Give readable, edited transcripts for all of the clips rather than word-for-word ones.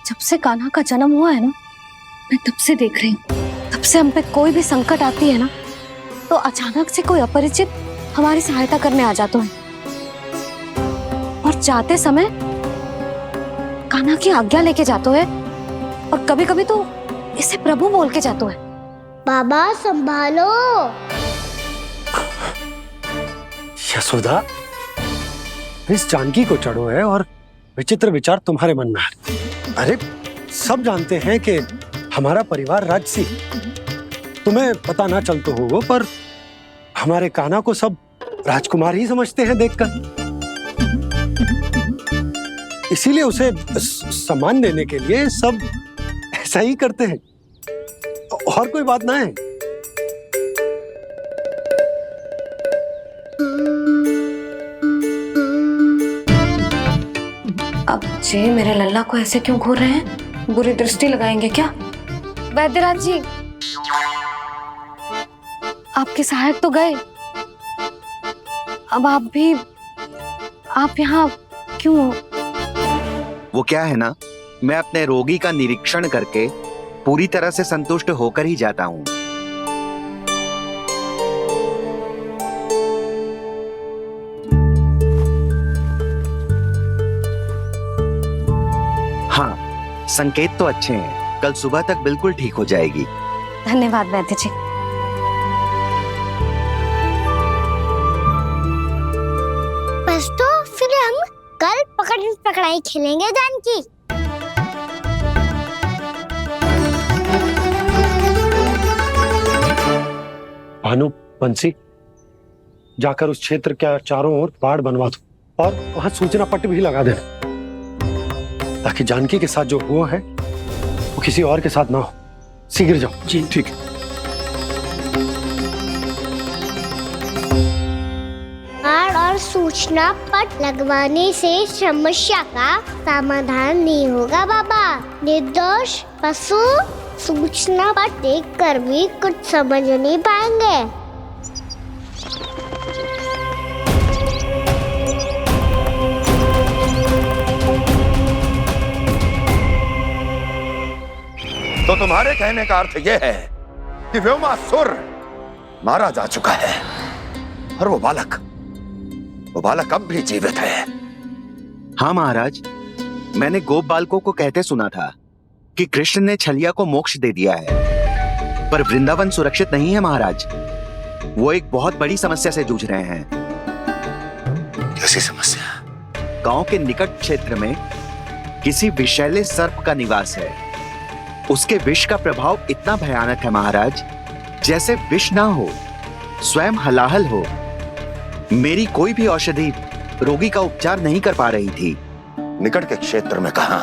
जब से कान्हा का जन्म हुआ है ना, मैं तब से देख रही हूँ, तब से हम पे कोई भी संकट आती है ना, तो अचानक से कोई अपरिचित हमारी सहायता करने आ जाते हैं और जाते समय कान्हा की आज्ञा लेके जाते हैं और कभी कभी तो इसे प्रभु बोल के जाते हैं। बाबा संभालो। यशोदा, इस जानकी को चढ़ो है और विचित्र विचार तुम्हारे मन में है। अरे सब जानते हैं कि हमारा परिवार राजसी, तुम्हें पता ना चल तो होगा, पर हमारे कान्हा को सब राजकुमार ही समझते हैं देखकर, इसीलिए उसे सम्मान देने के लिए सब ऐसा ही करते हैं, और कोई बात ना है। अब जे मेरे लल्ला को ऐसे क्यों घूर रहे हैं? बुरी दृष्टि लगाएंगे क्या? वैद्यराज जी, आपके सहायक तो गए, अब आप यहाँ क्यों? वो क्या है ना, मैं अपने रोगी का निरीक्षण करके पूरी तरह से संतुष्ट होकर ही जाता हूँ। हाँ, संकेत तो अच्छे हैं, कल सुबह तक बिल्कुल ठीक हो जाएगी। धन्यवाद वैद्य जी। बस तो फिर हम कल पकड़न पकड़ाई खेलेंगे जानकी। भानु, बंसी, जाकर उस क्षेत्र के चारों ओर बाड़ बनवा दो और वहां सूचना पट्ट भी लगा देना, ताकि जानकी के साथ जो हुआ है वो किसी और के साथ ना हो। शीघ्र जाओ। जी ठीक है। बाड़ और सूचना पट लगवाने से समस्या का समाधान नहीं होगा बाबा। निर्दोष पशु सूचना पट देख कर भी कुछ समझ नहीं पाएंगे। तो तुम्हारे कहने का अर्थ यह है कि व्योमासुर मारा जा चुका है और वो बालक अब भी जीवित है। हाँ महाराज, मैंने गोप बालकों को कहते सुना था कि कृष्ण ने छलिया को मोक्ष दे दिया है, पर वृंदावन सुरक्षित नहीं है महाराज। वो एक बहुत बड़ी समस्या से जूझ रहे हैं। कैसी समस्या? गांव के निकट क्षेत्र में किसी विषैले सर्प का निवास है। उसके विष का प्रभाव इतना भयानक है महाराज, जैसे विष ना हो, स्वयं हलाहल हो। मेरी कोई भी औषधि रोगी का उपचार नहीं कर पा रही थी। निकट के क्षेत्र में कहाँ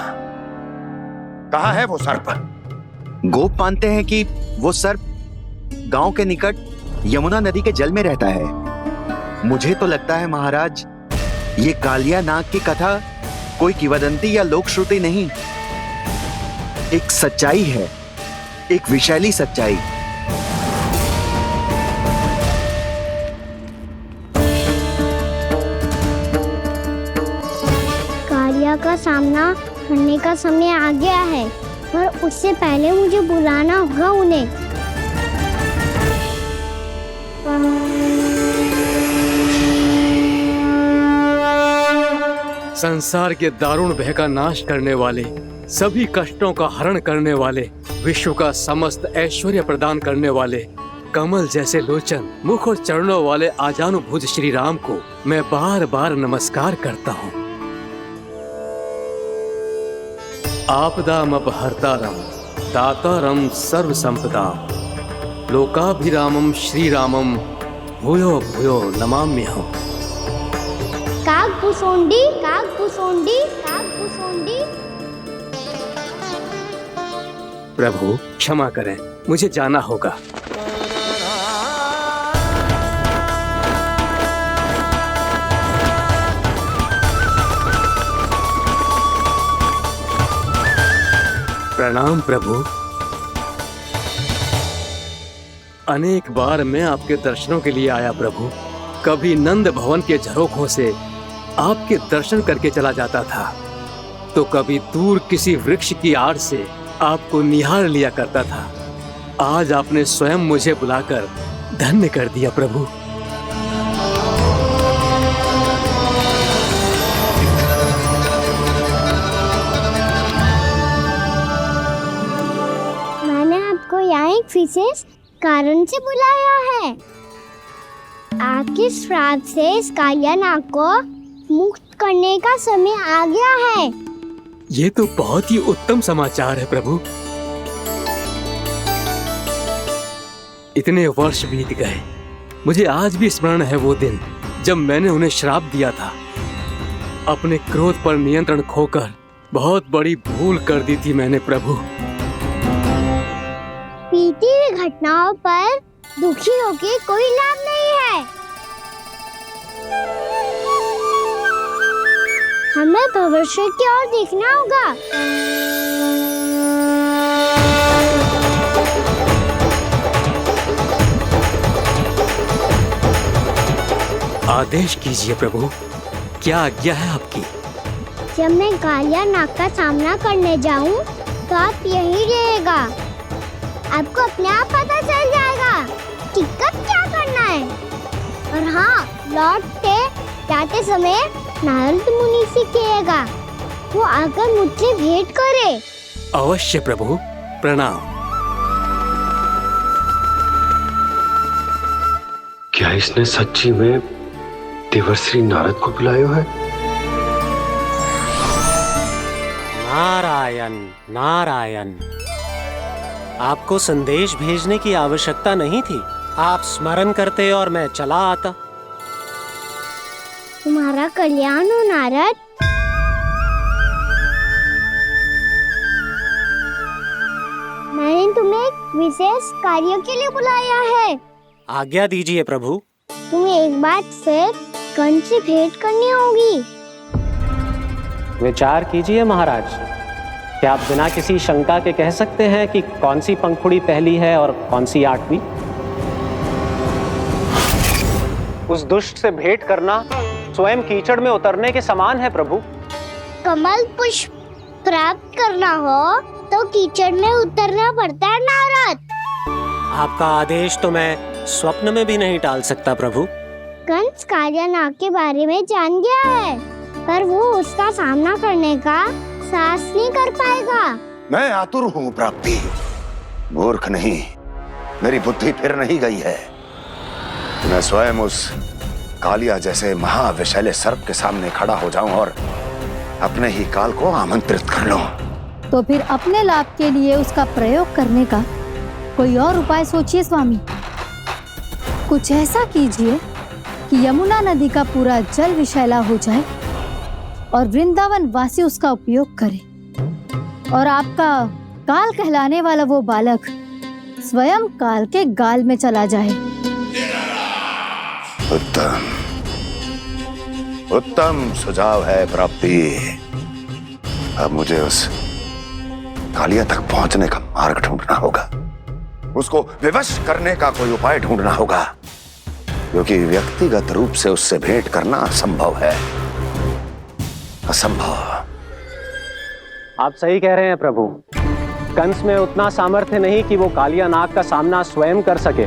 है वो सर्प? गोप मानते हैं कि वो सर्प गांव के निकट यमुना नदी के जल में रहता है। मुझे तो लगता है महाराज, ये कालिया नाग की कथा कोई किंवदंती या लोक श्रुति नहीं, एक सच्चाई है, एक विषैली सच्चाई। कालिया का सामना करने का समय आ गया है, पर उससे पहले मुझे बुलाना होगा उन्हें। संसार के दारुण भय का नाश करने वाले, सभी कष्टों का हरण करने वाले, विश्व का समस्त ऐश्वर्य प्रदान करने वाले, कमल जैसे लोचन, मुख और चरणों वाले आजानुभूत श्री राम को मैं बार बार नमस्कार करता हूँ। आपदामपहर्तारं दातारं सर्व संपदाम लोकाभिरामं श्री रामं भूयो भूयो नमाम्यहम्। कागभूसोंडी कागभूसोंडी कागभूसोंडी। प्रभु क्षमा करें, मुझे जाना होगा। प्रणाम प्रभु। अनेक बार मैं आपके दर्शनों के लिए आया प्रभु। कभी नंद भवन के झरोखों से आपके दर्शन करके चला जाता था, तो कभी दूर किसी वृक्ष की आड़ से आपको निहार लिया करता था। आज आपने स्वयं मुझे बुलाकर धन्य कर दिया प्रभु। मैंने आपको यहाँ एक विशेष कारण से बुलाया है। आपके श्राप से इस कालिया नाग को मुक्त करने का समय आ गया है। ये तो बहुत ही उत्तम समाचार है प्रभु। इतने वर्ष बीत गए, मुझे आज भी स्मरण है वो दिन जब मैंने उन्हें श्राप दिया था। अपने क्रोध पर नियंत्रण खोकर बहुत बड़ी भूल कर दी थी मैंने प्रभु। बीती हुई घटनाओं पर दुखी होके कोई लाभ नहीं है। हमें भविष्य की ओर देखना होगा। आदेश कीजिए प्रभु, क्या आज्ञा है आपकी? जब मैं कालिया नाग का सामना करने जाऊं, तो आप यही रहेगा। आपको अपने आप पता चल जाएगा कि कब क्या करना है। और हाँ, लौटते जाते समय नारद मुनि से कहिएगा, वो आकर मुझसे भेंट करे। अवश्य प्रभु, प्रणाम। क्या इसने सच्ची में देवर्षि नारद को बुलाया है? नारायण नारायण, आपको संदेश भेजने की आवश्यकता नहीं थी। आप स्मरण करते और मैं चला आता। तुम्हारा कल्याण हो नारद। मैंने तुम्हें एक विशेष कार्य के लिए बुलाया है। आज्ञा दीजिए प्रभु। तुम्हें एक बार फिर कंस से भेंट करनी होगी। विचार कीजिए महाराज, क्या आप बिना किसी शंका के कह सकते हैं कि कौन सी पंखुड़ी पहली है और कौन सी आठवीं? उस दुष्ट से भेंट करना स्वयं कीचड़ में उतरने के समान है प्रभु। कमल पुष्प प्राप्त करना हो तो कीचड़ में उतरना पड़ता है नारद। आपका आदेश तो मैं स्वप्न में भी नहीं टाल सकता प्रभु। कंस कालिया नाग के बारे में जान गया है, पर वो उसका सामना करने का साहस नहीं कर पाएगा। मैं आतुर हूँ प्राप्ति, मूर्ख नहीं। मेरी बुद्धि फिर नहीं गई है। मैं स्वयं उस कालिया जैसे महाविषैले सर्प के सामने खड़ा हो जाऊं और अपने ही काल को आमंत्रित कर लूं। तो फिर अपने लाभ के लिए उसका प्रयोग करने का कोई और उपाय सोचिए स्वामी। कुछ ऐसा कीजिए कि यमुना नदी का पूरा जल विषैला हो जाए और वृंदावन वासी उसका उपयोग करे, और आपका काल कहलाने वाला वो बालक स्वयं काल के गाल में चला जाए। उत्तम उत्तम सुझाव है प्राप्ति। अब मुझे उस कालिया तक पहुंचने का मार्ग ढूंढना होगा। उसको विवश करने का कोई उपाय ढूंढना होगा, क्योंकि व्यक्तिगत रूप से उससे भेंट करना असंभव है। असंभव। आप सही कह रहे हैं प्रभु। कंस में उतना सामर्थ्य नहीं कि वो कालिया नाग का सामना स्वयं कर सके।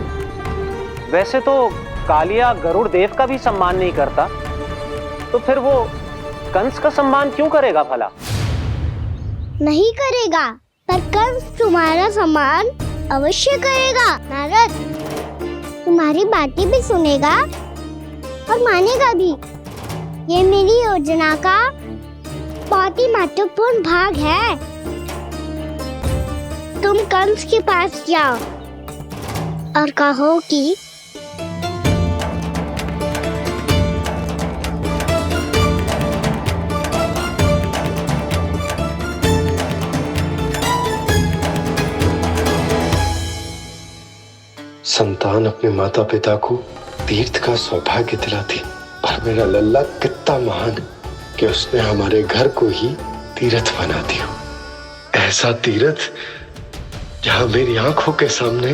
वैसे तो कालिया गरुड़ देव का भी सम्मान नहीं करता, तो फिर वो कंस का सम्मान क्यों करेगा भला? नहीं करेगा, पर कंस तुम्हारा सम्मान अवश्य करेगा नारद। तुम्हारी बातें भी सुनेगा और मानेगा भी। ये मेरी योजना का बहुत ही महत्वपूर्ण भाग है। तुम कंस के पास जाओ और कहो कि संतान अपने माता पिता को तीर्थ का सौभाग्य दिलाती, और मेरा लल्ला कितना महान कि उसने हमारे घर को ही तीर्थ बना दिया। ऐसा तीर्थ जहां मेरी आंखों के सामने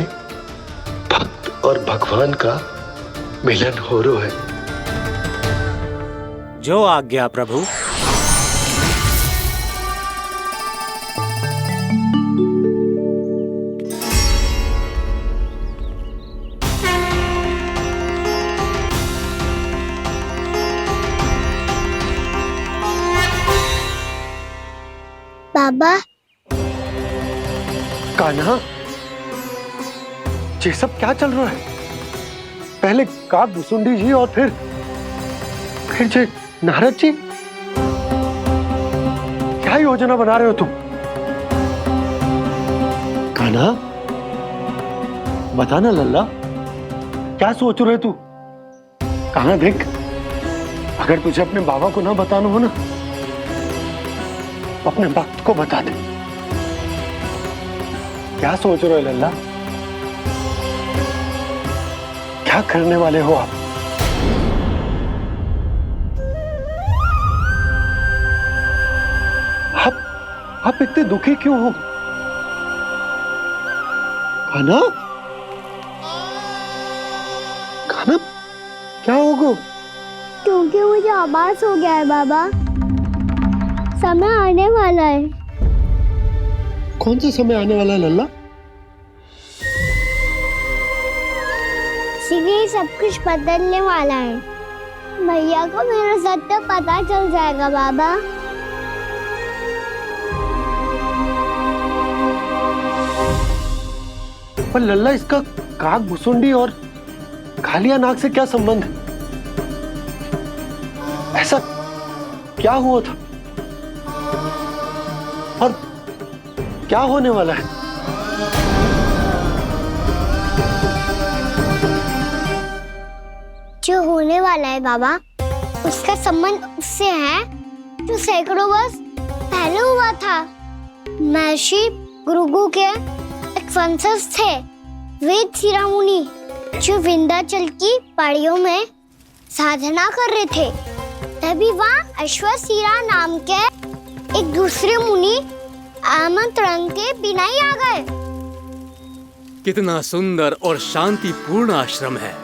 भक्त और भगवान का मिलन हो रहा है। जो आज्ञा प्रभु। बाबा कान्हा, ये सब क्या चल रहा है? पहले काक भुसुंडी जी और फिर जे नारद जी। क्या योजना बना रहे हो तुम? कान्हा, बता ना लल्ला, क्या सोच रहे तू? कान्हा देख, अगर तुझे अपने बाबा को ना बताना हो ना, तो अपने भक्त को बता दे। क्या सोच रहे हो लल्ला? क्या करने वाले हो आप? आप इतने दुखी क्यों हो? कान्हा, कान्हा, क्या होगा? क्योंकि मुझे आभास हो गया है बाबा, समय आने वाला है। कौन सा समय आने वाला है लल्ला? इसीलिए सब कुछ बदलने वाला है। भैया को मेरा सत्य पता चल जाएगा बाबा। पर लल्ला, इसका काक भुसुंडी और कालिया नाग से क्या संबंध है? ऐसा क्या हुआ था और क्या होने वाला है? जो होने वाला है बाबा, उसका संबंध उससे है जो सैकड़ों वर्ष पहले हुआ था। महर्षि भृगु के एक वंशज थे वेद शिरोमुनि, जो विंध्याचल की पहाड़ियों में साधना कर रहे थे। तभी वहाँ अश्वशिरा नाम के एक दूसरे मुनि आमंत्रण के बिना ही आ गए। कितना सुंदर और शांतिपूर्ण आश्रम है।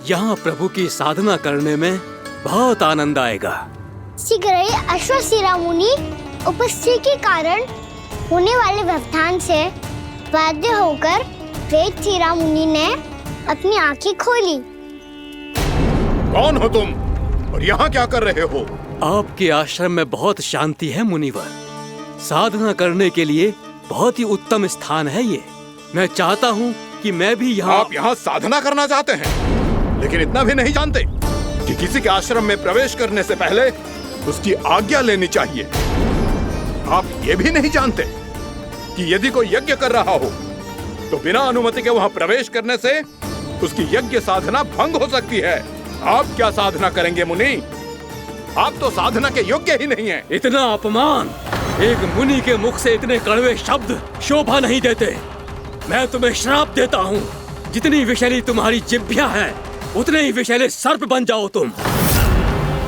यहाँ प्रभु की साधना करने में बहुत आनंद आएगा। शीघ्र ही अश्वशिरा मुनि उपस्थिति के कारण होने वाले व्यवधान से बाध्य होकर वेद शिरा मुनि ने अपनी आंखें खोली। कौन हो तुम और यहाँ क्या कर रहे हो? आपके आश्रम में बहुत शांति है मुनिवर। साधना करने के लिए बहुत ही उत्तम स्थान है ये। मैं चाहता हूँ कि मैं भी यहाँ। आप यहाँ साधना करना चाहते हैं, लेकिन इतना भी नहीं जानते कि किसी के आश्रम में प्रवेश करने से पहले उसकी आज्ञा लेनी चाहिए। आप ये भी नहीं जानते कि यदि कोई यज्ञ कर रहा हो तो बिना अनुमति के वहाँ प्रवेश करने से उसकी यज्ञ साधना भंग हो सकती है। आप क्या साधना करेंगे मुनि? आप तो साधना के योग्य ही नहीं हैं। इतना अपमान! एक मुनि के मुख से इतने कड़वे शब्द शोभा नहीं देते। मैं तुम्हें श्राप देता हूँ, जितनी विषैली तुम्हारी जिह्वा है उतने ही विषैले सर्प बन जाओ तुम।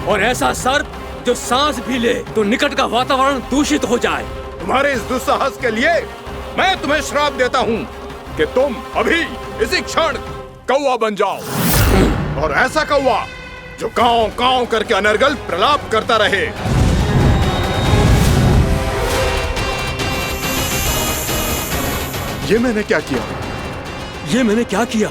और ऐसा सर्प जो सांस भी ले तो निकट का वातावरण दूषित हो जाए। तुम्हारे इस दुस्साहस के लिए मैं तुम्हें श्राप देता हूँ कि तुम अभी इसी क्षण कौवा बन जाओ, और ऐसा कौवा जो कांव कांव करके अनर्गल प्रलाप करता रहे। ये मैंने क्या किया? ये मैंने क्या किया?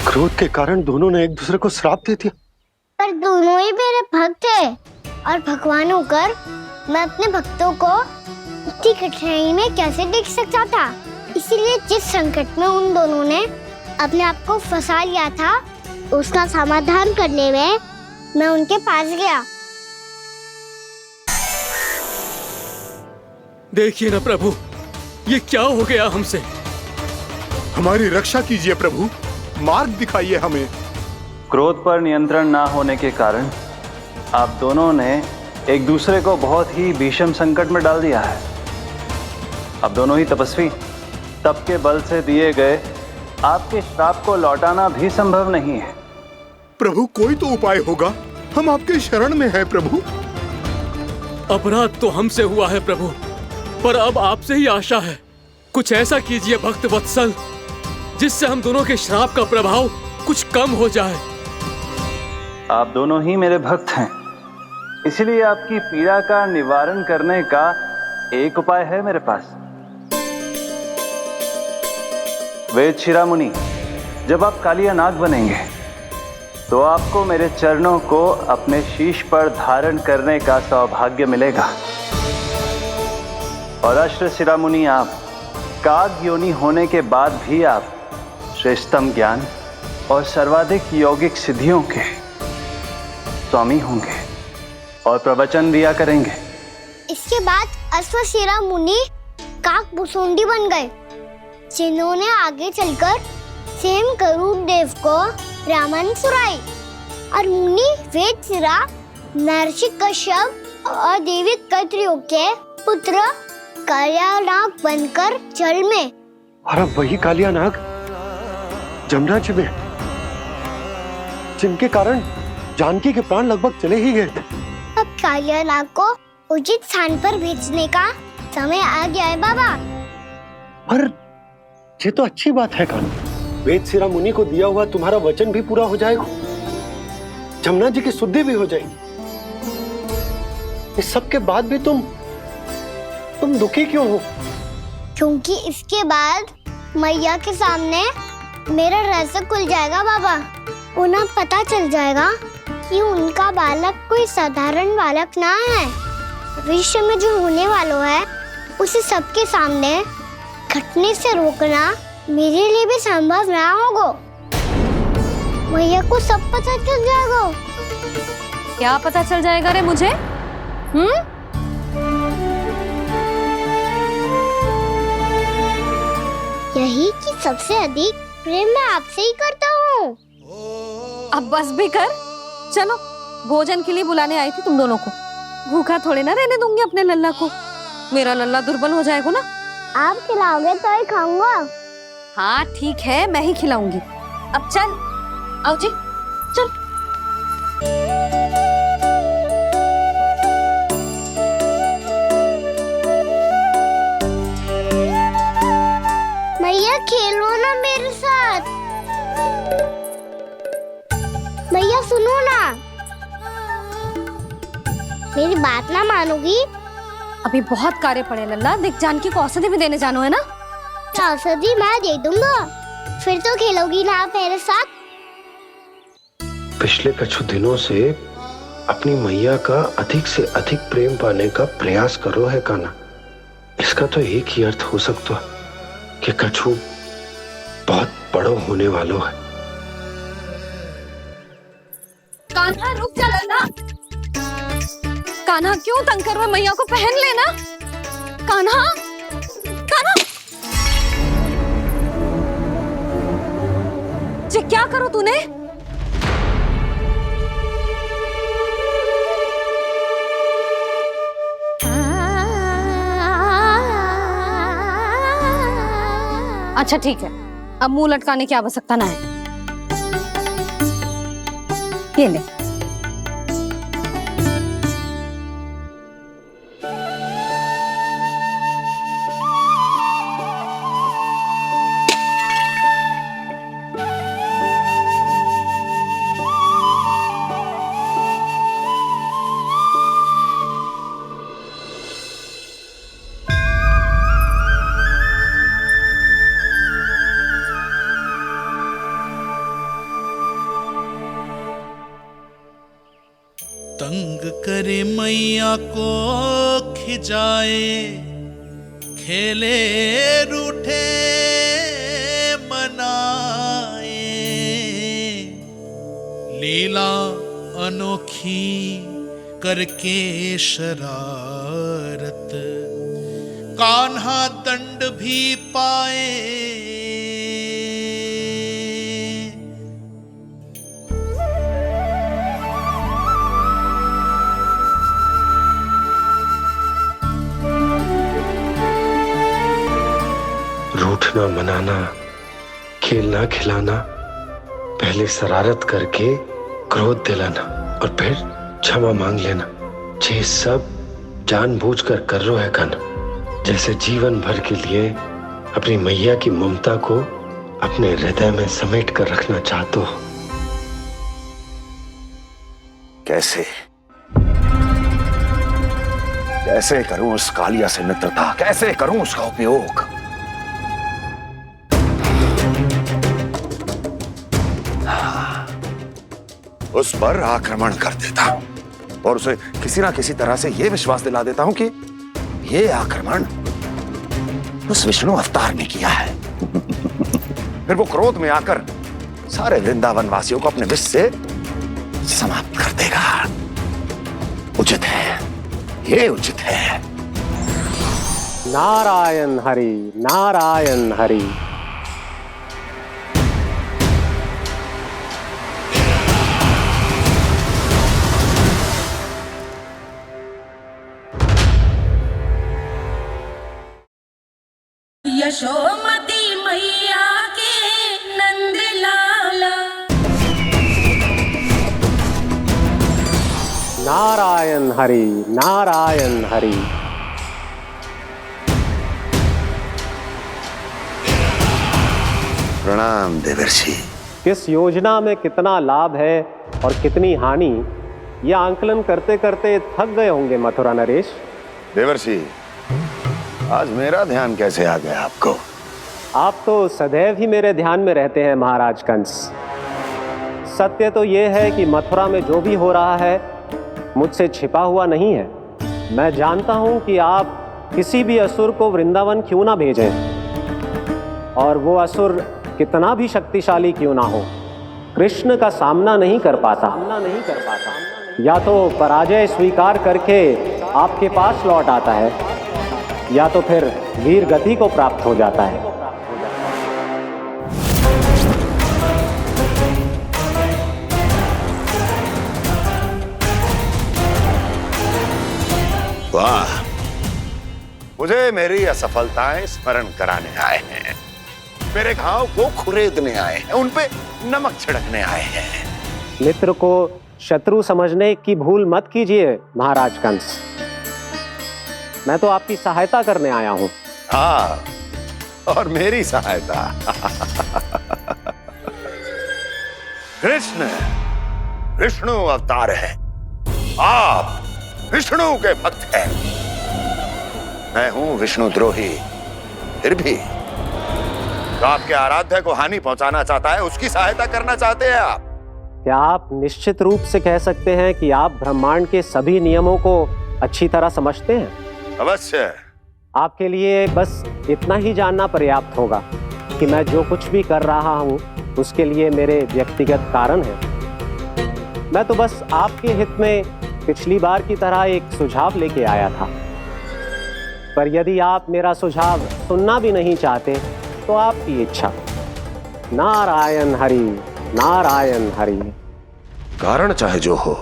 क्रोध के कारण दोनों ने एक दूसरे को श्राप दे दिया। पर दोनों ही मेरे भक्त हैं, और भगवान होकर मैं अपने भक्तों को इतनी कठिनाई में कैसे देख सकता था। इसीलिए जिस संकट में उन दोनों ने अपने आप को फंसा लिया था, उसका समाधान करने में मैं उनके पास गया। देखिए ना प्रभु, ये क्या हो गया हमसे? हमारी रक्षा कीजिए प्रभु, मार्ग दिखाइए हमें। क्रोध पर नियंत्रण ना होने के कारण आप दोनों ने एक दूसरे को बहुत ही भीषण संकट में डाल दिया है। अब दोनों ही तपस्वी, तप के बल से दिए गए आपके श्राप को लौटाना भी संभव नहीं है। प्रभु कोई तो उपाय होगा, हम आपके शरण में हैं प्रभु। अपराध तो हमसे हुआ है प्रभु, पर अब आपसे ही आशा है। कुछ ऐसा कीजिए भक्त वत्सल, जिससे हम दोनों के श्राप का प्रभाव कुछ कम हो जाए। आप दोनों ही मेरे भक्त हैं, इसलिए आपकी पीड़ा का निवारण करने का एक उपाय है मेरे पास। वेद शिरोमुनि, जब आप कालिया नाग बनेंगे तो आपको मेरे चरणों को अपने शीश पर धारण करने का सौभाग्य मिलेगा। और अश्र शिरोमुनि, आप काग योनि होने के बाद भी आप श्रेष्ठतम ज्ञान और सर्वाधिक यौगिक सिद्धियों के स्वामी होंगे और प्रवचन दिया करेंगे। इसके बाद अश्वशिरा मुनि काकभूषुंडी बन गए, जिन्होंने आगे चलकर स्वयं गरुड़ देव को रामायण सुनाई। और मुनि वेदशिरा, महर्षि कश्यप और देवी कत्रियों के पुत्र कालियानाग बनकर जल में, और अब वही कालियानाग जमुना जी में, जिनके कारण जानकी के प्राण लगभग चले ही गए थे। अब कालियानाग को उचित स्थान पर भेजने का समय आ गया है बाबा। पर ये तो अच्छी बात है कान्हा, वेदशिरा मुनि को दिया हुआ तुम्हारा वचन भी पूरा हो जाएगा, जमुना जी की शुद्धि भी हो जाएगी। इस सब के बाद भी तुम दुखी क्यों हो? क्योंकि इसके बाद मैया के सामने मेरा रहस्य खुल जाएगा बाबा। उन्हें पता चल जाएगा कि उनका बालक कोई साधारण बालक ना है। भविष्य में जो होने वाला है उसे सबके सामने घटने से रोकना मेरे लिए भी संभव ना होगा। मैया को सब पता चल जाएगा। क्या पता चल जाएगा रे मुझे? यही कि सबसे अधिक प्रेम मैं आपसे ही करता हूँ। अब बस भी कर, चलो भोजन के लिए बुलाने आई थी तुम दोनों को। भूखा थोड़े ना रहने दूंगी अपने लल्ला को, मेरा लल्ला दुर्बल हो जाएगा ना। आप खिलाओगे तो ही खाऊंगा। हाँ ठीक है, मैं ही खिलाऊंगी। अब चल, आओ जी चल। मैया खेलो ना मेरे साथ। मैया सुनो ना, मेरी बात ना मानोगी? अभी बहुत कार्य पड़े लल्ला, देख जानकी को औषधि भी देने जानो है ना। औषधि मैं दे दूंगा, फिर तो खेलोगी ना आप मेरे साथ? पिछले कुछ दिनों से अपनी मैया का अधिक से अधिक प्रेम पाने का प्रयास करो है कान्हा। इसका तो एक ही अर्थ हो सकता है कि कछु बहुत बड़ो होने वालों है। कान्हा रुक जा लल्ला। कान्हा क्यों तंग कर रहा है? मैया को पहन लेना। कान्हा, कान्हा, ये क्या करो तूने? अच्छा ठीक है, अब मुंह लटकाने की आवश्यकता ना है। ये ले। तंग करे मैया को खिजाए, खेले रूठे मनाए, लीला अनोखी करके शरारत, कान्हा दंड भी पाए। रूठना मनाना, खेलना खिलाना, पहले शरारत करके क्रोध दिलाना और फिर क्षमा मांग लेना, ये सब जानबूझकर कर रहे है कान्हा। जैसे जीवन भर के लिए अपनी मैया की ममता को अपने हृदय में समेट कर रखना चाहते हो। कैसे कैसे करूं उस कालिया से मित्रता, कैसे करूं उसका उपयोग? उस पर आक्रमण कर देता और उसे किसी ना किसी तरह से यह विश्वास दिला देता हूं कि यह आक्रमण उस विष्णु अवतार ने किया है। फिर वो क्रोध में आकर सारे वृंदावन वासियों को अपने विष से समाप्त कर देगा। उचित है, ये उचित है। नारायण हरि, नारायण हरि। यशोमती मैया के नंद लाला। नारायण हरि, नारायण हरि। प्रणाम देवर्षि। किस योजना में कितना लाभ है और कितनी हानि, यह आंकलन करते करते थक गए होंगे मथुरा नरेश। देवर्षि, आज मेरा ध्यान कैसे आ गया आपको? आप तो सदैव ही मेरे ध्यान में रहते हैं महाराज कंस। सत्य तो यह है कि मथुरा में जो भी हो रहा है मुझसे छिपा हुआ नहीं है। मैं जानता हूं कि आप किसी भी असुर को वृंदावन क्यों ना भेजें, और वो असुर कितना भी शक्तिशाली क्यों ना हो, कृष्ण का सामना नहीं कर पाता। या तो पराजय स्वीकार करके आपके पास लौट आता है, या तो फिर वीर गति को प्राप्त हो जाता है। वाह, मुझे मेरी असफलताएं स्मरण कराने आए हैं, मेरे घाव को खुरेदने आए हैं, उन पे नमक छिड़कने आए हैं। मित्र को शत्रु समझने की भूल मत कीजिए महाराज कंस। मैं तो आपकी सहायता करने आया हूं। हाँ, और मेरी सहायता। कृष्ण विष्णु अवतार है, आप विष्णु के भक्त हैं। मैं हूं विष्णु द्रोही, फिर भी तो आपके आराध्य को हानि पहुंचाना चाहता है, उसकी सहायता करना चाहते हैं आप। क्या आप निश्चित रूप से कह सकते हैं कि आप ब्रह्मांड के सभी नियमों को अच्छी तरह समझते हैं? अवश्य। आपके लिए बस इतना ही जानना पर्याप्त होगा कि मैं जो कुछ भी कर रहा हूं उसके लिए मेरे व्यक्तिगत कारण हैं। मैं तो बस आपके हित में पिछली बार की तरह एक सुझाव लेके आया था, पर यदि आप मेरा सुझाव सुनना भी नहीं चाहते तो आपकी इच्छा। नारायण हरि, नारायण हरि। कारण चाहे जो हो,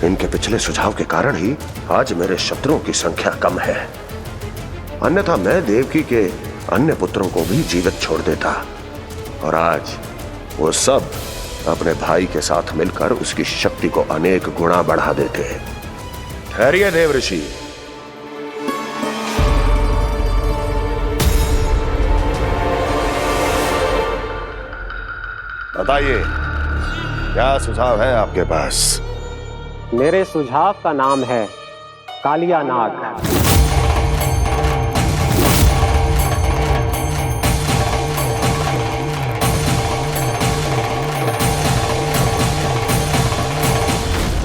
इनके पिछले सुझाव के कारण ही आज मेरे शत्रुओं की संख्या कम है। अन्यथा मैं देवकी के अन्य पुत्रों को भी जीवित छोड़ देता, और आज वो सब अपने भाई के साथ मिलकर उसकी शक्ति को अनेक गुना बढ़ा देते। ठहरिए देवऋषि, बताइए क्या सुझाव है आपके पास? मेरे सुझाव का नाम है कालिया नाग।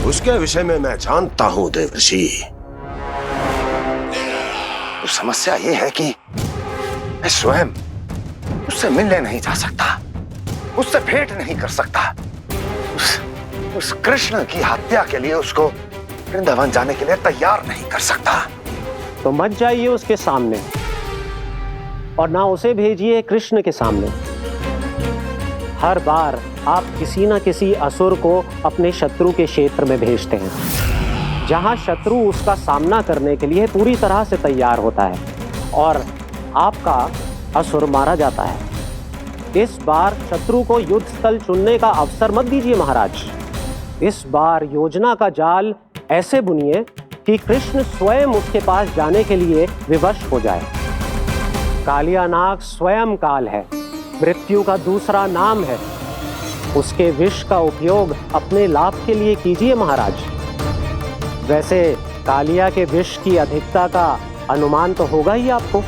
उसके विषय में मैं जानता हूं देवर्षि। तो समस्या यह है कि मैं स्वयं उससे मिलने नहीं जा सकता, उससे भेंट नहीं कर सकता। उस कृष्ण की हत्या के लिए उसको वृंदावन जाने के लिए तैयार नहीं कर सकता। तो मत जाइए उसके सामने, और ना उसे भेजिए कृष्ण के सामने। हर बार आप किसी न किसी असुर को अपने शत्रु के क्षेत्र में भेजते हैं, जहां शत्रु उसका सामना करने के लिए पूरी तरह से तैयार होता है और आपका असुर मारा जाता है। इस बार शत्रु को युद्ध स्थल चुनने का अवसर मत दीजिए महाराज। इस बार योजना का जाल ऐसे बुनिए कि कृष्ण स्वयं उसके पास जाने के लिए विवश हो जाए। कालिया नाग स्वयं काल है, मृत्यु का दूसरा नाम है। उसके विष का उपयोग अपने लाभ के लिए कीजिए महाराज। वैसे कालिया के विष की अधिकता का अनुमान तो होगा ही आपको।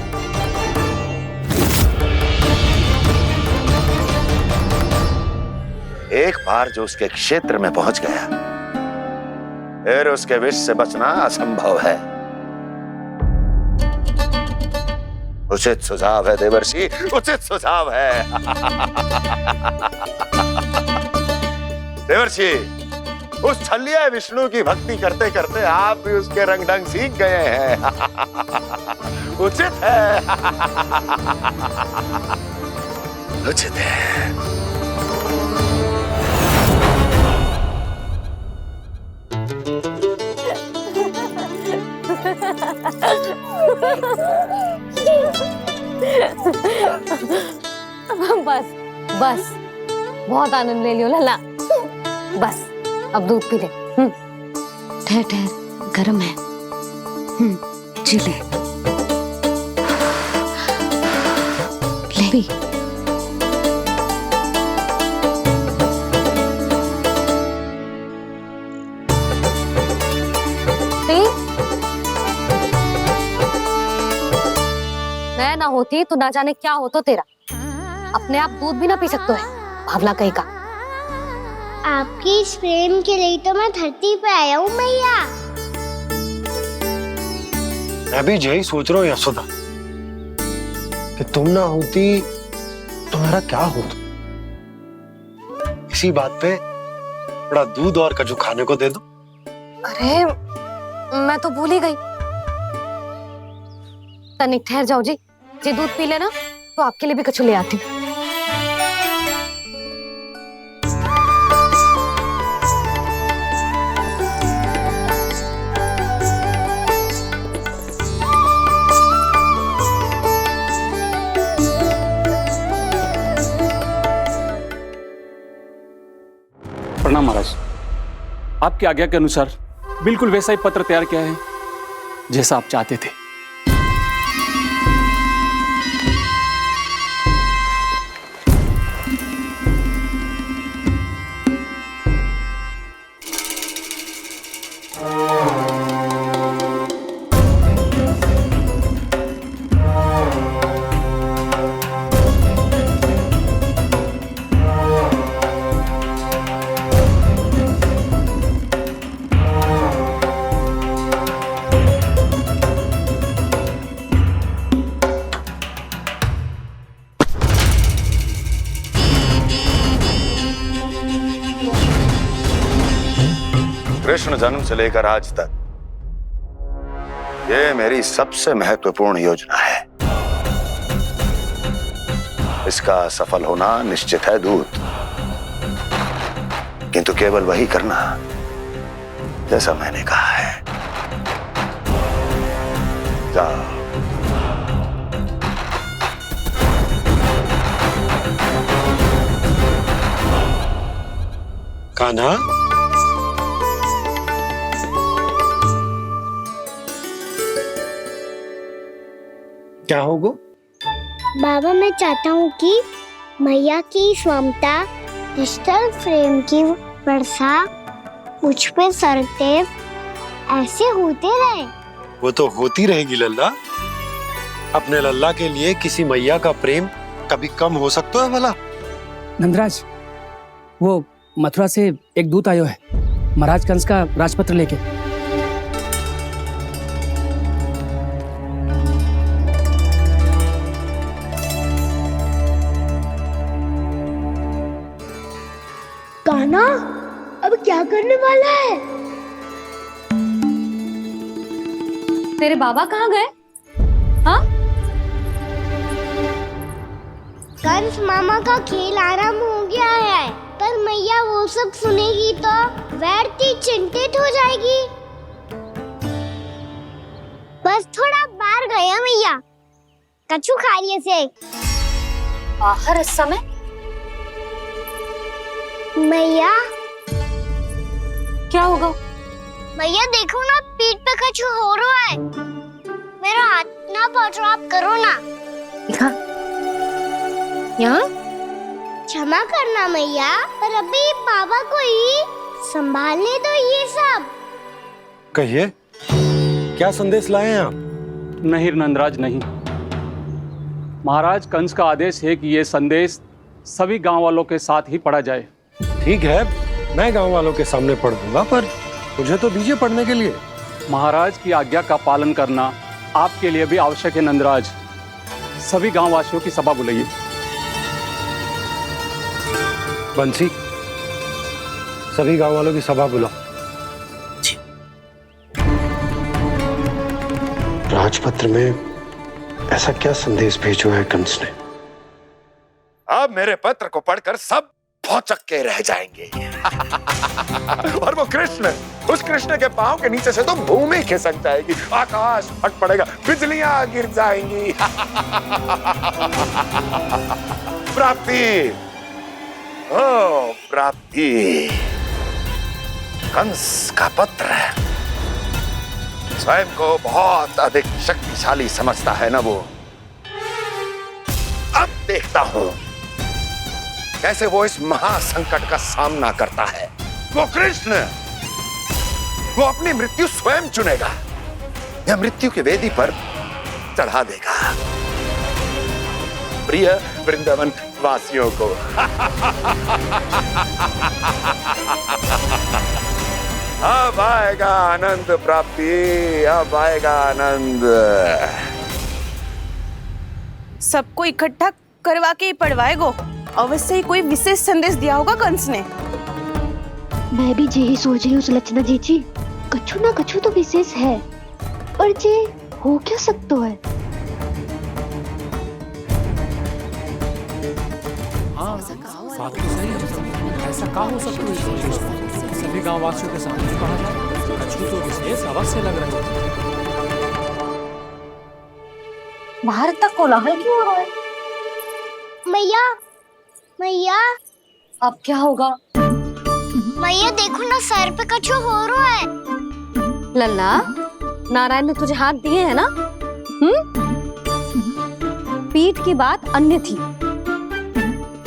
एक बार जो उसके क्षेत्र में पहुंच गया, फिर उसके विष से बचना असंभव है। उचित सुझाव है देवर्षि, उचित सुझाव है। देवर्षि, उस छलिया विष्णु की भक्ति करते करते आप भी उसके रंग ढंग सीख गए हैं। उचित है। उचित है। बस बस, बहुत आनंद ले लियो लल्ला। बस अब दूध पी ले। ठहर ठहर, गर्म है। जी ले पी। मैं ना होती तो ना जाने क्या होता तेरा। अपने आप दूध भी ना पी सकते है, भावना कहीं का। आपकी इस प्रेम के लिए तो मैं धरती पे आया हूँ मैया। मैं भी यही सोच रहा हूँ यशोदा कि तुम ना होती तो मेरा क्या होता। इसी बात पे थोड़ा दूध और कजू खाने को दे दो। अरे मैं तो भूल ही गई। तनिक ठहर जाओ जी, दूध पी लेना तो आपके लिए भी कछु ले आती हूँ। प्रणाम महाराज। आपकी आज्ञा के अनुसार बिल्कुल वैसा ही पत्र तैयार किया है जैसा आप चाहते थे। कृष्ण जन्म से लेकर आज तक ये मेरी सबसे महत्वपूर्ण योजना है। इसका सफल होना निश्चित है दूत, किंतु केवल वही करना जैसा मैंने कहा है। जाओ। कान्हा, क्या होगा? बाबा मैं चाहता हूँ कि मैया की ममता क्रिस्टल फ्रेम की वर्षा मुझ पे सरते ऐसे होते रहे। वो तो होती रहेगी लल्ला। अपने लल्ला के लिए किसी मैया का प्रेम कभी कम हो सकता है भला? नंदराज, वो मथुरा से एक दूत आयो है महाराज कंस का राजपत्र लेके। कान्हा अब क्या करने वाला है? तेरे बाबा कहाँ गए? हाँ? कंस मामा का खेल आरंभ हो गया है, पर मैया वो सब सुनेगी तो व्यर्थ चिंतित हो जाएगी। बस थोड़ा बाहर गया मैया, कछु खा लिये से। बाहर इस समय? मैया क्या होगा? मैया देखो ना, पीठ पे कुछ हो रहा है। मेरा हाथ ना पकड़ो, आप करो ना। यहाँ? क्षमा करना मैया, पर अभी बाबा को ही संभालने दो ये सब। कहिए, क्या संदेश लाए हैं आप? नहीं नंदराज नहीं। महाराज कंस का आदेश है कि ये संदेश सभी गांव वालों के साथ ही पढ़ा जाए। ठीक है, मैं गांव वालों के सामने पढ़ दूंगा, पर मुझे तो दीजिए पढ़ने के लिए। महाराज की आज्ञा का पालन करना आपके लिए भी आवश्यक है नंदराज। सभी गांव वासियों की सभा बुलाइए। बंसी, सभी गांव वालों की सभा बुलाओ। राजपत्र में ऐसा क्या संदेश भेजो है कंस ने? अब मेरे पत्र को पढ़कर सब भौचक के रह जाएंगे। और वो कृष्ण, उस कृष्ण के पांव के नीचे से तो भूमि खिसक जाएगी, आकाश फट पड़ेगा, बिजलियां गिर जाएंगी। प्राप्ति, ओ प्राप्ति, कंस का पत्र स्वयं को बहुत अधिक शक्तिशाली समझता है ना वो। अब देखता हूं कैसे वो इस महासंकट का सामना करता है। वो कृष्ण, वो अपनी मृत्यु स्वयं चुनेगा या मृत्यु की वेदी पर चढ़ा देगा प्रिय वृंदावन वासियों को। अब आएगा आनंद प्राप्ति, अब आएगा आनंद। सबको इकट्ठा करवा के ही पढ़वाएगो। अवश्य ही कोई विशेष संदेश दिया होगा कंस ने। मैं भी यही सोच रही हूँ सुलक्षणा जी, कछु ना कछु तो विशेष है, पर जे हो क्या सकता है? हाँ, बात तो सही है। ऐसा क्या हो सकता है? सभी गांव वासियों के सामने पढ़ा जाए, कछु तो विशेष अवश्य लग रहा है। बाहर तक कोलाहल क्यों हो रहा है? मैया, मैया, अब क्या होगा? मैया देखो ना, सर पे कछु हो रहा है। लल्ला, नारायण ने तुझे हाथ दिए हैं ना? पीठ की बात अन्य थी।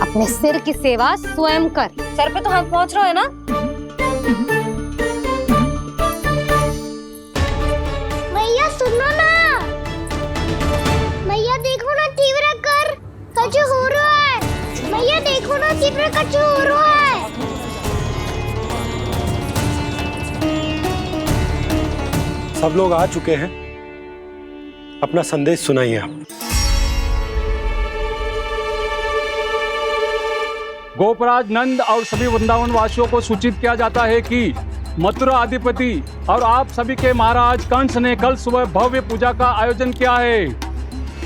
अपने सिर की सेवा स्वयं कर। सर पे तो हाथ पहुंच रहा है ना? मैया सुनो ना, मैया देखो ना, तीव्र कर कछु हो रहा है। मैया देखो ना, तीव्र कछु हो रहा है। सब लोग आ चुके हैं, अपना संदेश सुनाइए आप। गोपराज नंद और सभी वृंदावन वासियों को सूचित किया जाता है कि मथुरा अधिपति और आप सभी के महाराज कंस ने कल सुबह भव्य पूजा का आयोजन किया है।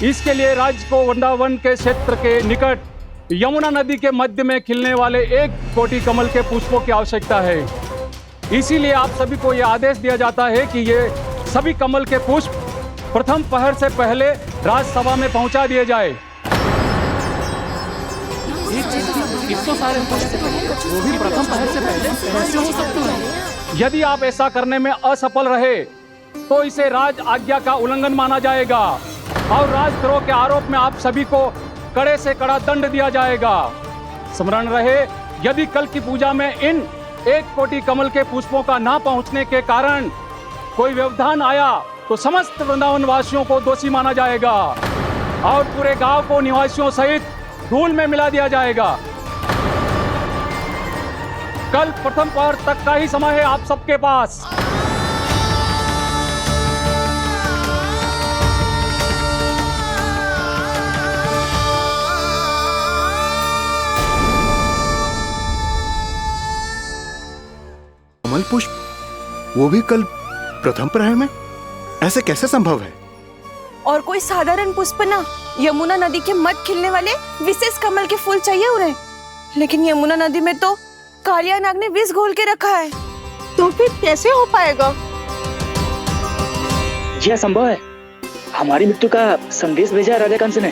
इसके लिए राज्य को वृंदावन के क्षेत्र के निकट यमुना नदी के मध्य में खिलने वाले 1 कोटि कमल के पुष्पों की आवश्यकता है। इसीलिए आप सभी को यह आदेश दिया जाता है कि ये सभी कमल के पुष्प प्रथम पहर से पहले राजसभा में पहुंचा दिए जाए। इतने सारे वो भी प्रथम पहर से पहले कैसे हो सकते हैं? यदि आप ऐसा करने में असफल रहे तो इसे राज आज्ञा का उल्लंघन माना जाएगा और राजद्रोह के आरोप में आप सभी को कड़े से कड़ा दंड दिया जाएगा। स्मरण रहे, यदि कल की पूजा में इन 1 कोटि कमल के पुष्पों का ना पहुंचने के कारण कोई व्यवधान आया तो समस्त वृंदावन वासियों को दोषी माना जाएगा और पूरे गांव को निवासियों सहित धूल में मिला दिया जाएगा। कल प्रथम पहर तक का ही समय है आप सबके पास। कमल पुष्प, वो भी कल प्रथम प्रहर में? ऐसे कैसे संभव है? और कोई साधारण पुष्प ना, यमुना नदी के मध्य खिलने वाले विशेष कमल के फूल चाहिए उन्हें। लेकिन यमुना नदी में तो कालिया नाग ने विष घोल के रखा है, तो फिर कैसे हो पाएगा? जी असंभव है। हमारी मृत्यु का संदेश भेजा राजा कंस ने।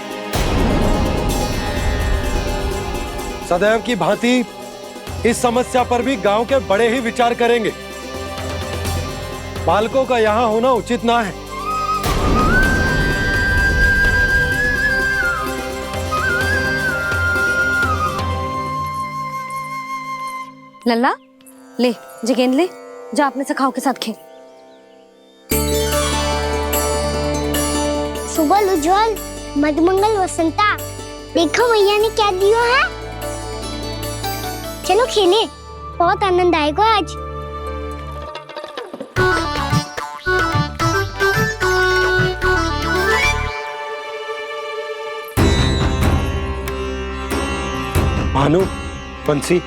सदैव की भांति इस समस्या पर भी गांव के बड़े ही विचार करेंगे। बालकों का यहाँ होना उचित ना है। लल्ला, ले जे गेंद ले, जा अपने सखाओं के साथ खेल। सुबल उज्जवल मधुमंगल वसंता, देखो मैया ने क्या दिया है। चलो खेलें, बहुत आनंद आएगा आज। भानु, बंसी,